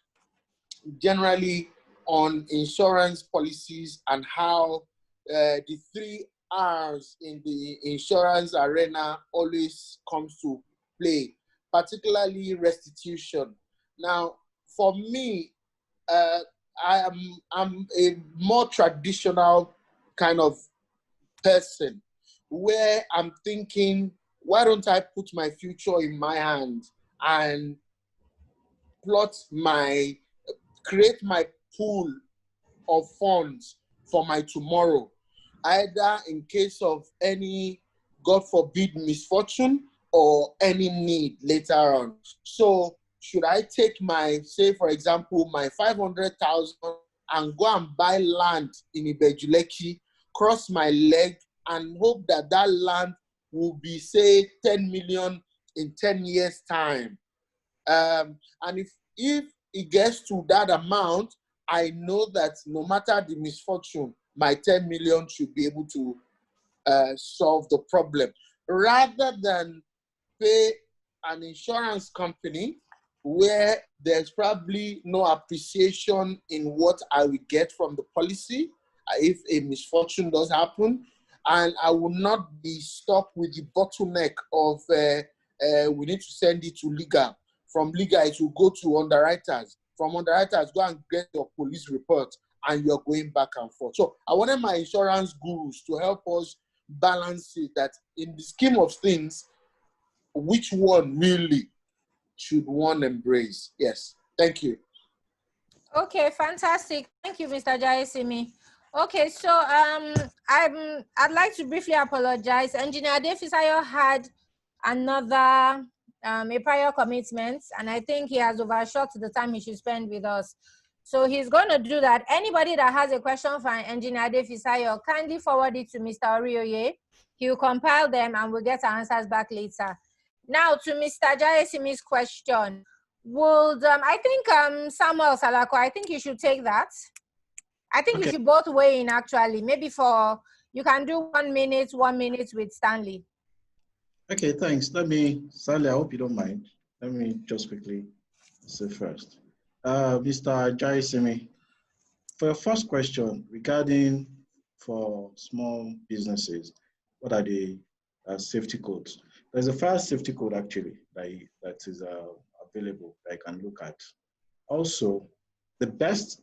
generally on insurance policies and how the 3 R's in the insurance arena always comes to play, particularly restitution. Now, for me, I'm a more traditional kind of person where I'm thinking, why don't I put my future in my hand and create my pool of funds for my tomorrow, either in case of any, God forbid, misfortune or any need later on. So should I take say for example, my 500,000 and go and buy land in Ibejuleki, cross my leg and hope that that land will be, say, 10 million in 10 years' time? And if it gets to that amount, I know that no matter the misfortune, my 10 million should be able to solve the problem. Rather than pay an insurance company where there's probably no appreciation in what I will get from the policy if a misfortune does happen, and I will not be stuck with the bottleneck of we need to send it to legal. From legal, it will go to underwriters. From underwriters, go and get your police report, and you're going back and forth. So I wanted my insurance gurus to help us balance it, that in the scheme of things, which one really should one embrace? Yes, thank you. Okay, fantastic. Thank you, Mr. Jaisimi. Okay, so I'd like to briefly apologize. Engineer Defisayo had another a prior commitment, and I think he has overshot the time he should spend with us. So he's going to do that. Anybody that has a question for Engineer Defisayo, kindly forward it to Mr. Orioye. He'll compile them and we'll get our answers back later. Now to Mr. Jaisimi's question. Would I think Samuel Salako, I think you should take that. I think you should both weigh in actually. Maybe you can do 1 minute with Stanley. Okay, thanks. Stanley, I hope you don't mind. Let me just quickly say first. Mr. Jaisimi, for your first question regarding for small businesses, what are the safety codes? There's a fire safety code actually that is available that I can look at. Also, the best,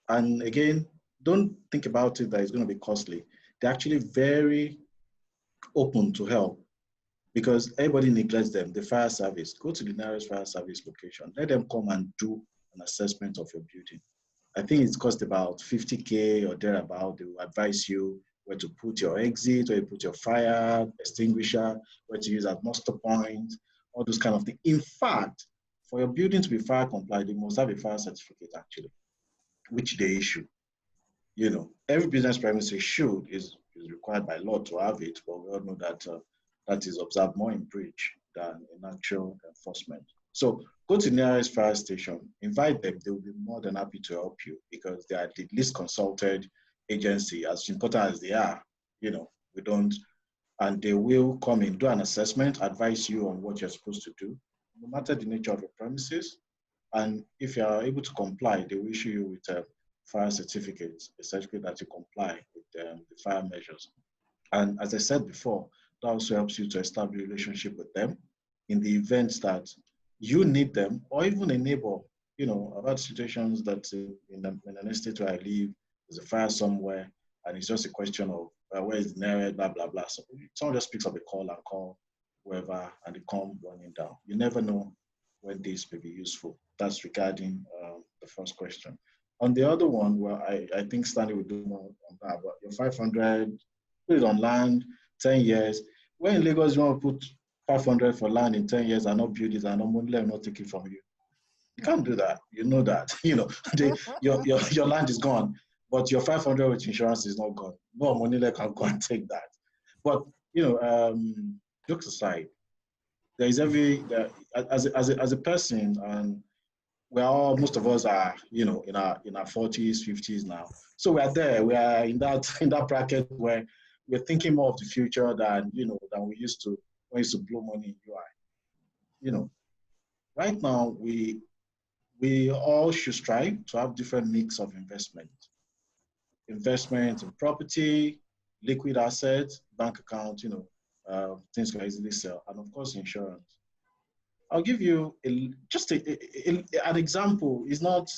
and again, don't think about it that it's going to be costly. They're actually very open to help because everybody neglects them. The fire service, go to the nearest fire service location. Let them come and do an assessment of your building. I think it's cost about 50K or thereabout. They will advise you where to put your exit, where to put your fire extinguisher, where to use as muster point, all those kind of things. In fact, for your building to be fire compliant, you must have a fire certificate actually, which they issue. You know, every business premises is required by law to have it, but we all know that that is observed more in breach than in actual enforcement. So go to the nearest fire station, invite them, they will be more than happy to help you because they are the least consulted agency, as important as they are, you know, and they will come in, do an assessment, advise you on what you're supposed to do, no matter the nature of your premises. And if you are able to comply, they will issue you with a fire certificate, a certificate that you comply with the fire measures. And as I said before, that also helps you to establish a relationship with them in the event that you need them, or even a neighbor. You know, I've had situations that in an estate where I live, there's a fire somewhere, and it's just a question of where is the nearest, blah, blah, blah. So someone just picks up a call and call whoever, and they come running down. You never know when this may be useful. That's regarding the first question. On the other one, well, I think Stanley will do more on that, but your 500, put it on land, 10 years. When in Lagos, you want to put 500 for land in 10 years and not build it and not take it from you. You can't do that. You know that. Your land is gone, but your 500 with insurance is not gone. No money can go and take that. But jokes aside, there is as a person, and most of us are in our 40s, 50s now. So we are there. We are in that bracket where we're thinking more of the future than than we used to when we used to blow money in UI. Right now we all should strive to have different mix of investment in property, liquid assets, bank account, things can easily sell, and of course insurance. I'll give you just an example. It's not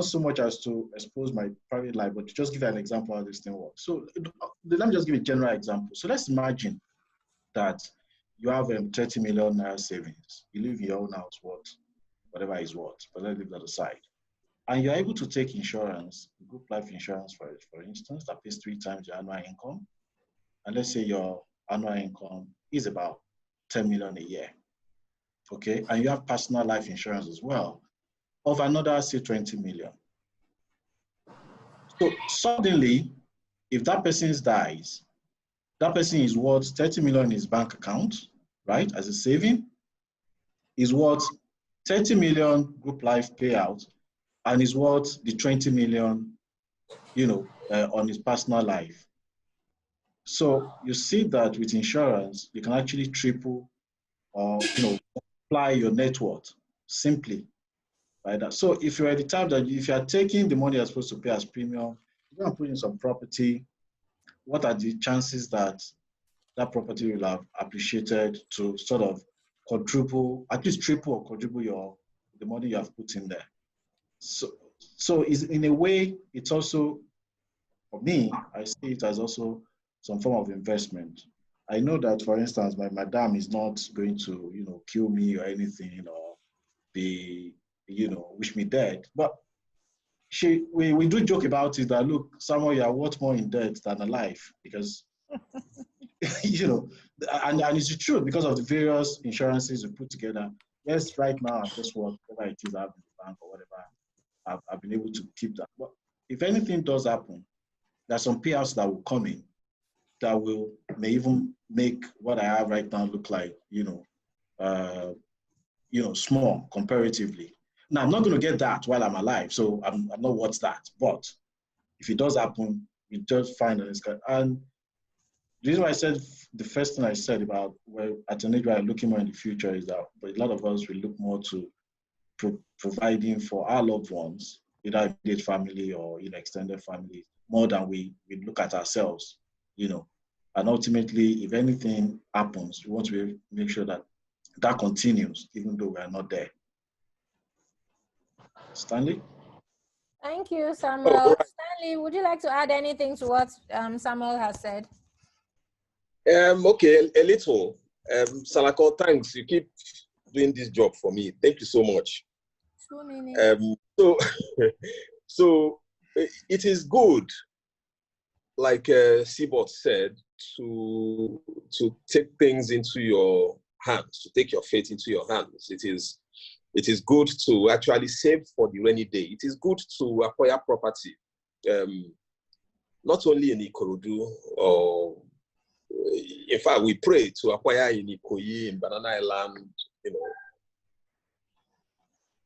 so much as to expose my private life, but to just give you an example how this thing works. So let me just give you a general example. So let's imagine that you have 30 million naira savings. You live in your own house, whatever is what, but let's leave that aside. And you're able to take insurance, group life insurance, for instance, that pays 3 times your annual income. And let's say your annual income is about 10 million a year. Okay, and you have personal life insurance as well of another, say, 20 million. So suddenly, if that person dies, that person is worth 30 million in his bank account, right, as a saving, is worth 30 million group life payout, and is worth the 20 million, on his personal life. So you see that with insurance, you can actually triple or, apply your net worth simply by that. So if you're at the time that if you're taking the money you're supposed to pay as premium, you're going to put in some property, what are the chances that that property will have appreciated to sort of quadruple, at least triple or quadruple the money you have put in there? So is in a way, it's also, for me, I see it as also some form of investment. I know that, for instance, my madam is not going to, kill me or anything, or be, wish me dead. But we do joke about it that, look, Samuel, you are worth more in debt than alive, because, and it's the truth because of the various insurances we put together. Yes, right now, I'm just whatever it is I have in the bank or whatever, I've been able to keep that. But if anything does happen, there's some payouts that will come in that may even make what I have right now look like, small comparatively. Now, I'm not going to get that while I'm alive, so I'm not worth that. But if it does happen, you just find that it's good. And the reason why I said the first thing I said about at an age where I'm looking more in the future is that a lot of us will look more to providing for our loved ones, either immediate family or extended family, more than we look at ourselves, And ultimately, if anything happens, we want to make sure that continues, even though we are not there. Stanley? Thank you, Samuel. Oh, right. Stanley, would you like to add anything to what Samuel has said? Okay, a little. Salako, thanks. You keep doing this job for me. Thank you so much. 2 minutes. So it is good, like Seabot said, to take things into your hands, to take your fate into your hands. It is good to actually save for the rainy day. It is good to acquire property, not only in Ikorodu, or in fact, we pray to acquire in Ikoyi, in Banana Island,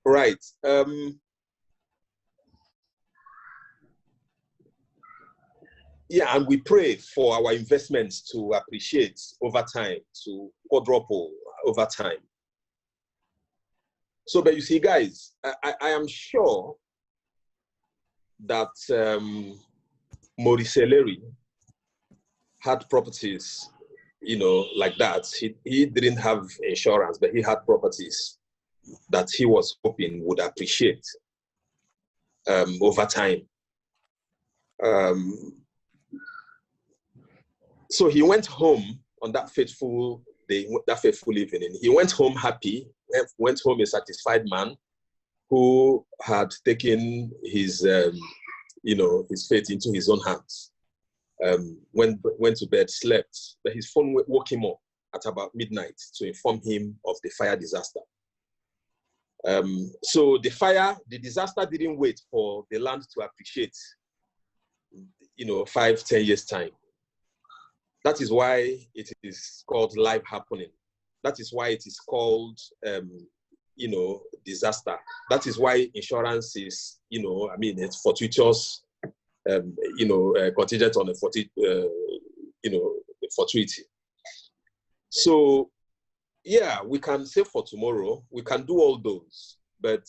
Right. Yeah, and we pray for our investments to appreciate over time, to quadruple over time. So, but you see, guys, I am sure that Maurice Eleri had properties, like that. He didn't have insurance, but he had properties that he was hoping would appreciate over time. So he went home on that fateful day, that fateful evening. He went home happy, went home a satisfied man who had taken his, his fate into his own hands. Went to bed, slept, but his phone woke him up at about midnight to inform him of the fire disaster. So the disaster didn't wait for the land to appreciate, 5-10 years time. That is why it is called life happening. That is why it is called, disaster. That is why insurance is, it's fortuitous, contingent on a fortuity. So, yeah, we can save for tomorrow. We can do all those, but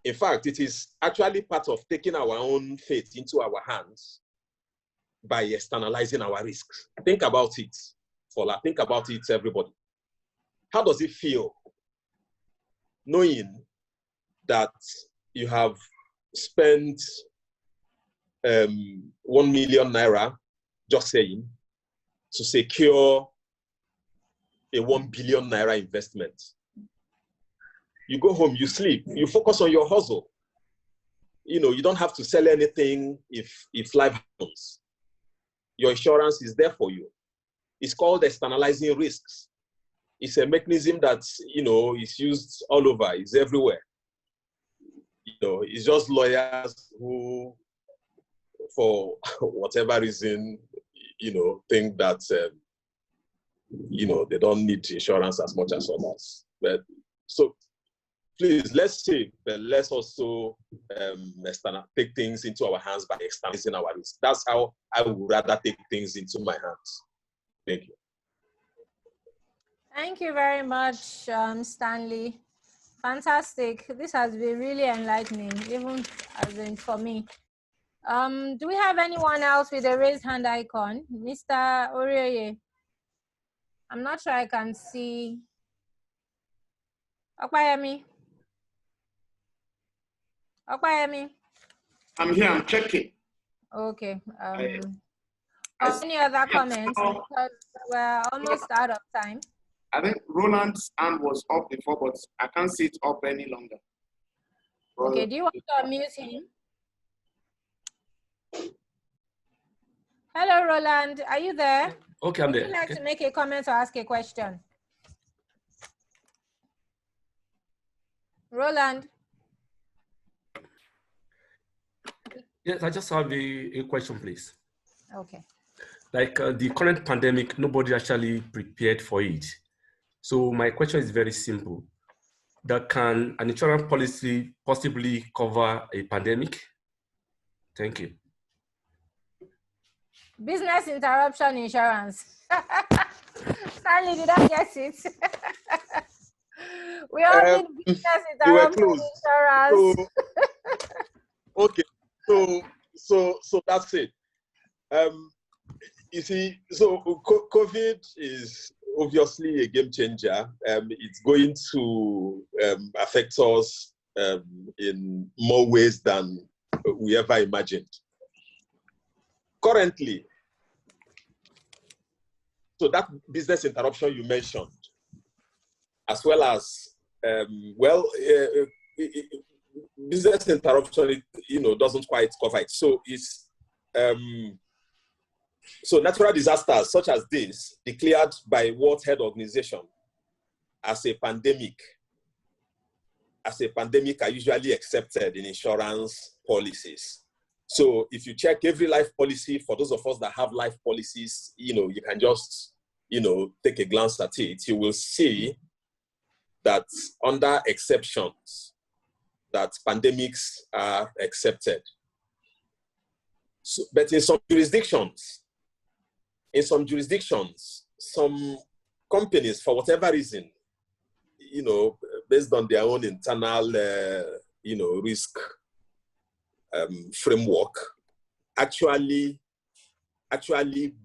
in fact, it is actually part of taking our own fate into our hands by externalizing our risks. Think about it, Fola. Think about it, everybody. How does it feel knowing that you have spent 1 million naira, just saying, to secure a 1 billion naira investment? You go home, you sleep, you focus on your hustle. You don't have to sell anything if life happens. Your insurance is there for you. It's called externalizing risks. It's a mechanism that, is used all over, it's everywhere. It's just lawyers who, for whatever reason, think that, they don't need insurance as much as others. But so please, let's save, but let's also take things into our hands by externalizing our risk. That's how I would rather take things into my hands. Thank you. Thank you very much, Stanley. Fantastic. This has been really enlightening, even as in for me. Do we have anyone else with a raised hand icon? Mr. Orioye. I'm not sure I can see. Okwayemi. Okwayemi. I'm here, I'm checking. Okay. Any other comments? Because we're almost out of time. I think Roland's hand was up before, but I can't see it up any longer. Okay, do you want to unmute him? Hello, Roland. Are you there? Okay, I'm there. Would you like to make a comment or ask a question? Roland. Yes, I just have a question, please. Okay. Like the current pandemic, nobody actually prepared for it. So my question is very simple. Can an insurance policy possibly cover a pandemic? Thank you. Business interruption insurance. Stanley, did I get it? We all need business interruption insurance. Okay, so that's it. You see, so COVID is obviously a game changer. It's going to affect us in more ways than we ever imagined. Currently, so that business interruption you mentioned, as well as, business interruption, doesn't quite cover it. So it's, so natural disasters such as this, declared by World Health Organization as a pandemic, are usually accepted in insurance policies. So if you check every life policy, for those of us that have life policies, you can just, take a glance at it, you will see that under exceptions, that pandemics are accepted. So, but in some jurisdictions, some companies, for whatever reason, based on their own internal, risk framework, actually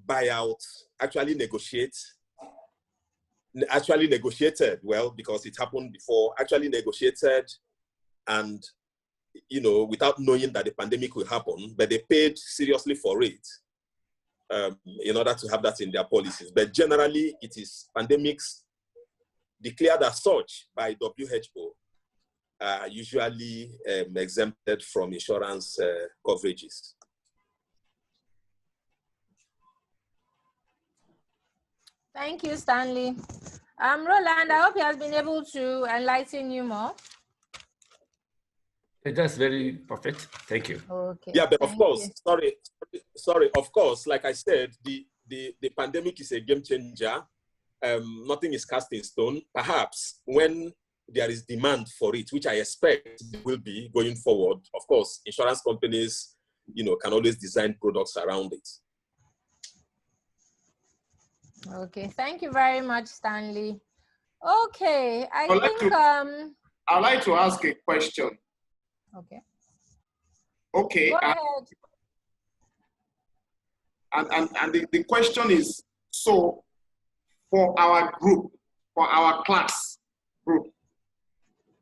buy out, actually negotiated, well, because it happened before, actually negotiated and, without knowing that the pandemic will happen, but they paid seriously for it. in order to have that in their policies. But generally, it is pandemics declared as such by WHO are usually exempted from insurance coverages. Thank you, Stanley. Roland, I hope he has been able to enlighten you more. That's very perfect. Thank you. Okay. Yeah, but of course, sorry, of course, like I said, the pandemic is a game changer. Nothing is cast in stone. Perhaps when there is demand for it, which I expect will be going forward, of course, insurance companies, can always design products around it. Okay, thank you very much, Stanley. Okay, I'd like to ask a question. Okay. Okay. Go ahead. And the question is, so for our group, for our class group,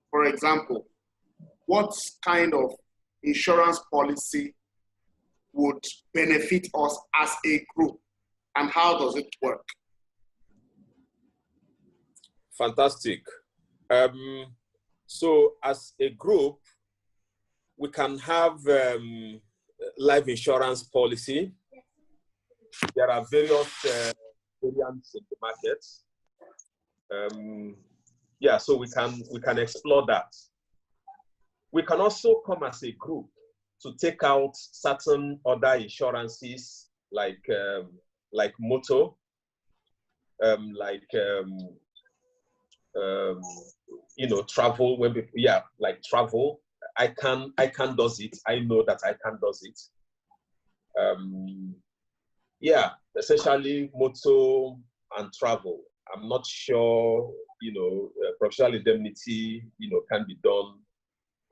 for example, what kind of insurance policy would benefit us as a group, and how does it work? Fantastic. So as a group, we can have life insurance policy. There are various variants in the market. Yeah, so we can explore that. We can also come as a group to take out certain other insurances like motor, travel. When people, like travel. I can does it. I know that I can does it. Yeah, essentially motor and travel. I'm not sure, professional indemnity, can be done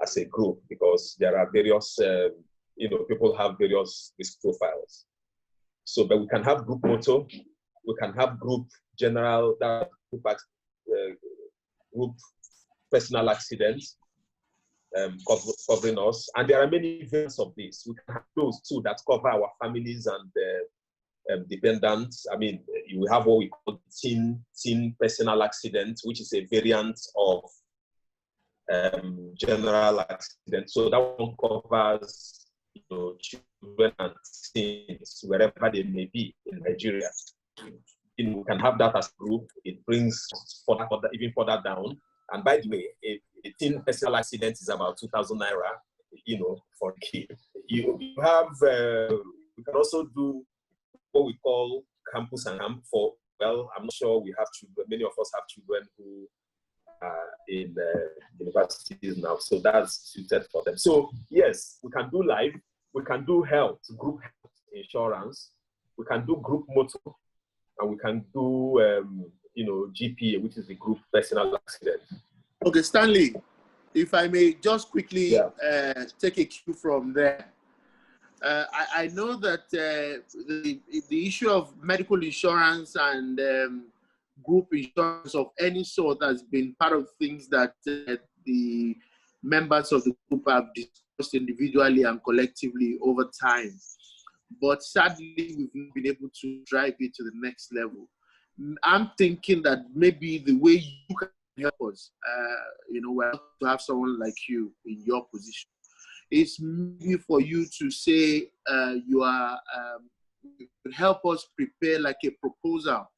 as a group because there are various, people have various risk profiles. So, but we can have group motor, we can have group general, group personal accidents covering us. And there are many variants of this. We can have those too that cover our families and dependents. I mean, you have what we call teen personal accident, which is a variant of general accident. So that one covers children and teens wherever they may be in Nigeria. We can have that as a group. It brings even further down. And by the way, a teen personal accident is about 2,000 naira, for a kid. You have, we can also do what we call campus and camp for, well, I'm not sure we have children. Many of us have children who are in universities now. So that's suited for them. So yes, we can do life. We can do health, group health insurance. We can do group motor. And we can do, GPA, which is the group personal accident. Okay, Stanley, if I may just quickly take a cue from there. I know that the issue of medical insurance and group insurance of any sort has been part of things that the members of the group have discussed individually and collectively over time. But sadly, we've not been able to drive it to the next level. I'm thinking that maybe the way you can help us, we're to have someone like you in your position, is maybe for you to say you could help us prepare like a proposal.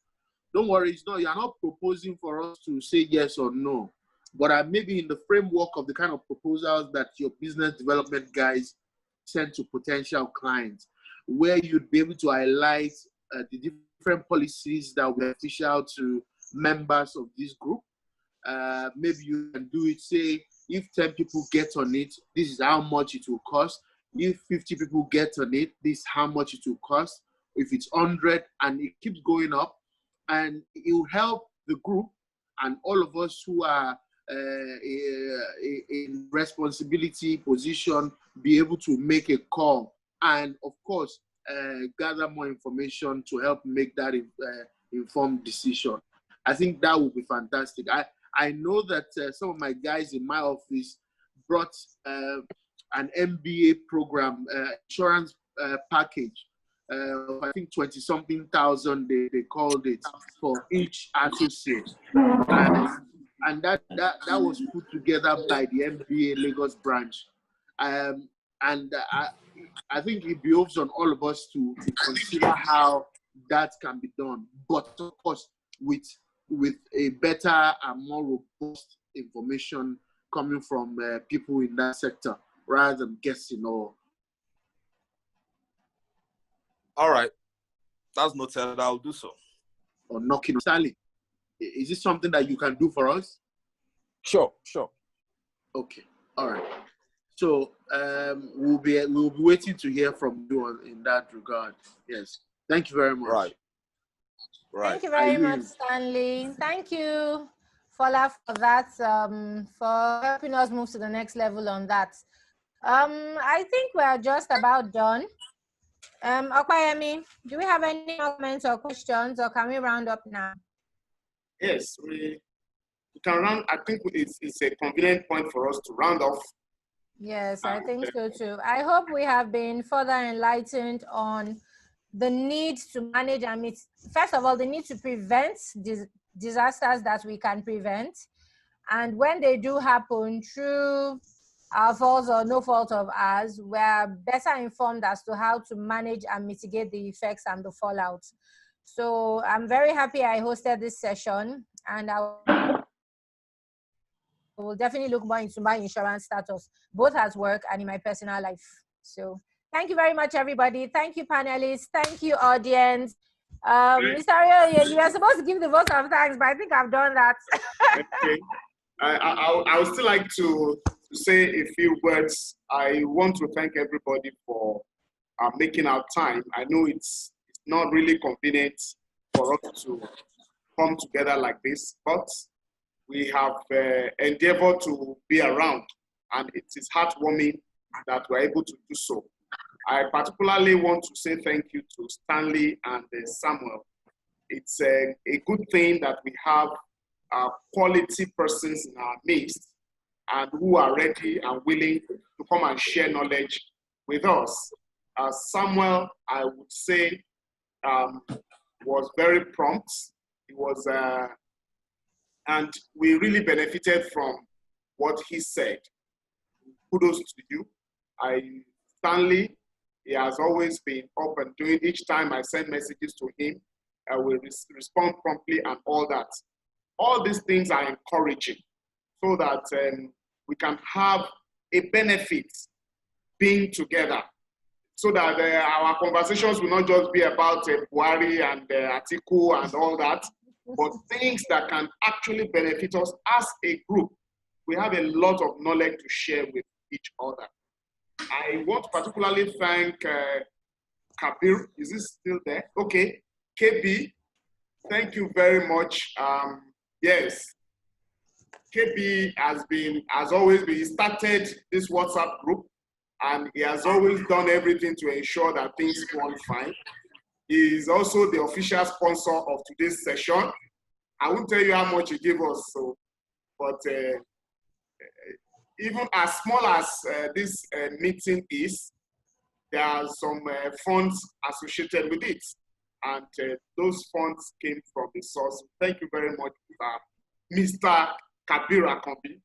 Don't worry, you're not proposing for us to say yes or no, but maybe in the framework of the kind of proposals that your business development guys send to potential clients, where you'd be able to highlight the different policies that were official to members of this group. Maybe you can do it, say, if 10 people get on it, this is how much it will cost. If 50 people get on it, this is how much it will cost. If it's 100, and it keeps going up, and it will help the group and all of us who are in responsibility position be able to make a call and, of course, gather more information to help make that informed decision. I think that would be fantastic. I know that some of my guys in my office brought an MBA program, insurance package I think 20-something thousand they called it for each associate, and that was put together by the MBA Lagos branch, and I think it behoves on all of us to consider how that can be done, but of course with a better and more robust information coming from people in that sector rather than guessing or. All right, that's noted. I'll do so. Or knocking on Stanley. Is this something that you can do for us? Sure. Okay, all right. So we'll be waiting to hear from you in that regard. Yes. Thank you very much. Right. Thank you very much, Stanley. Thank you, Fola, for that, for helping us move to the next level on that. I think we're just about done. Okwayemi, do we have any comments or questions, or can we round up now? Yes, we can round. I think it's a convenient point for us to round off. Yes, I think so too. I hope we have been further enlightened on the need to manage and meet, first of all, the need to prevent disasters that we can prevent. And when they do happen through our fault or no fault of ours, we're better informed as to how to manage and mitigate the effects and the fallout. So I'm very happy I hosted this session, and I will definitely look more into my insurance status, both at work and in my personal life. So thank you very much, everybody. Thank you, panelists. Thank you, audience. Mr. Ariel, you were supposed to give the vote of thanks, but I think I've done that. Okay. I would still like to say a few words. I want to thank everybody for making our time. I know it's not really convenient for us to come together like this, but we have endeavored to be around, and it is heartwarming that we're able to do so. I particularly want to say thank you to Stanley and Samuel. It's a good thing that we have quality persons in our midst and who are ready and willing to come and share knowledge with us. Samuel, I would say, was very prompt. He was, and we really benefited from what he said. Kudos to you. Stanley, he has always been up and doing. Each time I send messages to him, I will respond promptly and all that. All these things are encouraging so that we can have a benefit being together, so that our conversations will not just be about Buhari and Atiku and all that, but things that can actually benefit us as a group. We have a lot of knowledge to share with each other. I want to particularly thank Kabir. Is this still there? Okay. KB, thank you very much. Yes, KB has always been, he started this WhatsApp group, and he has always done everything to ensure that things go on fine. He is also the official sponsor of today's session. I won't tell you how much he gave us, but even as small as this meeting is, there are some funds associated with it. And those funds came from the source. Thank you very much, Mr. Kabir Akombi,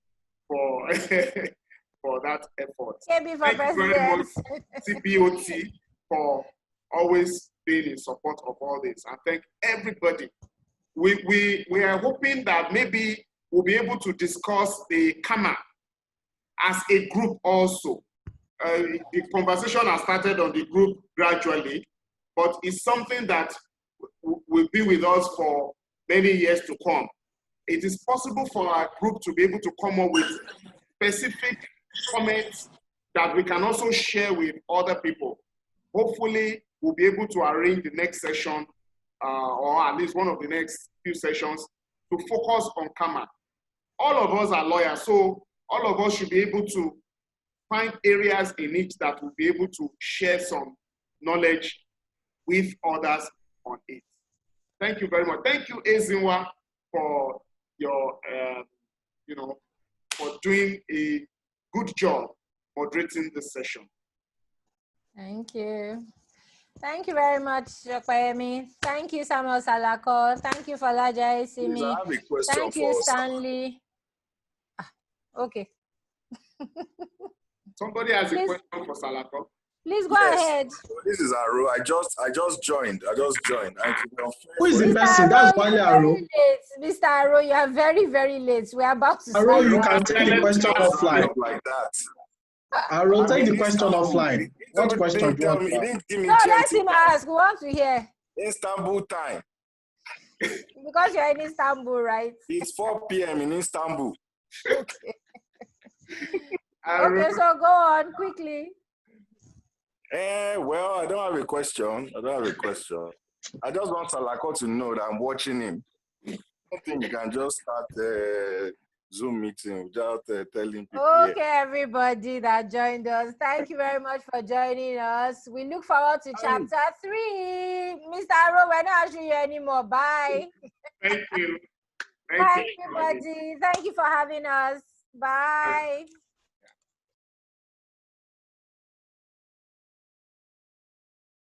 for, for that effort. Thank you very much, CBOT, for always being in support of all this. And thank everybody. We are hoping that maybe we'll be able to discuss the KAMA as a group also. The conversation has started on the group gradually, but it's something that will be with us for many years to come. It is possible for our group to be able to come up with specific comments that we can also share with other people. Hopefully, we'll be able to arrange the next session, or at least one of the next few sessions, to focus on KAMA. All of us are lawyers, so all of us should be able to find areas in it that will be able to share some knowledge with others on it. Thank you very much. Thank you, Ezinwa, for your, for doing a good job moderating this session. Thank you. Thank you very much, Kwayemi. Thank you, Samuel Salako. Thank you, Falaja Please, Isimi. I have a question Thank you, for Stanley. Okay. Somebody has Please. a question for Salako. Please go Yes. ahead. So this is Aro. I just joined. And Who is the Mr. person? Aro, That's you're Wale very Aro. late. Mr. Aro, you are very, very late. We're about to Aro, start. you can take the question offline. like that. Aro, take the in question Istanbul. offline. What question do you want He to ask? didn't give me No, 20 let him ask. We want to hear. Istanbul time. Because you're in Istanbul, right? It's 4 p.m. in Istanbul. Okay. Okay, so go on quickly. Well, I don't have a question. I just want Salako to know that I'm watching him. I don't think you can just start a Zoom meeting without telling people. Okay, everybody that joined us, thank you very much for joining us. We look forward to chapter 3. Mr. Aro, we're not asking you anymore. Bye. Thank you. Bye, everybody. Thank you for having us. Bye.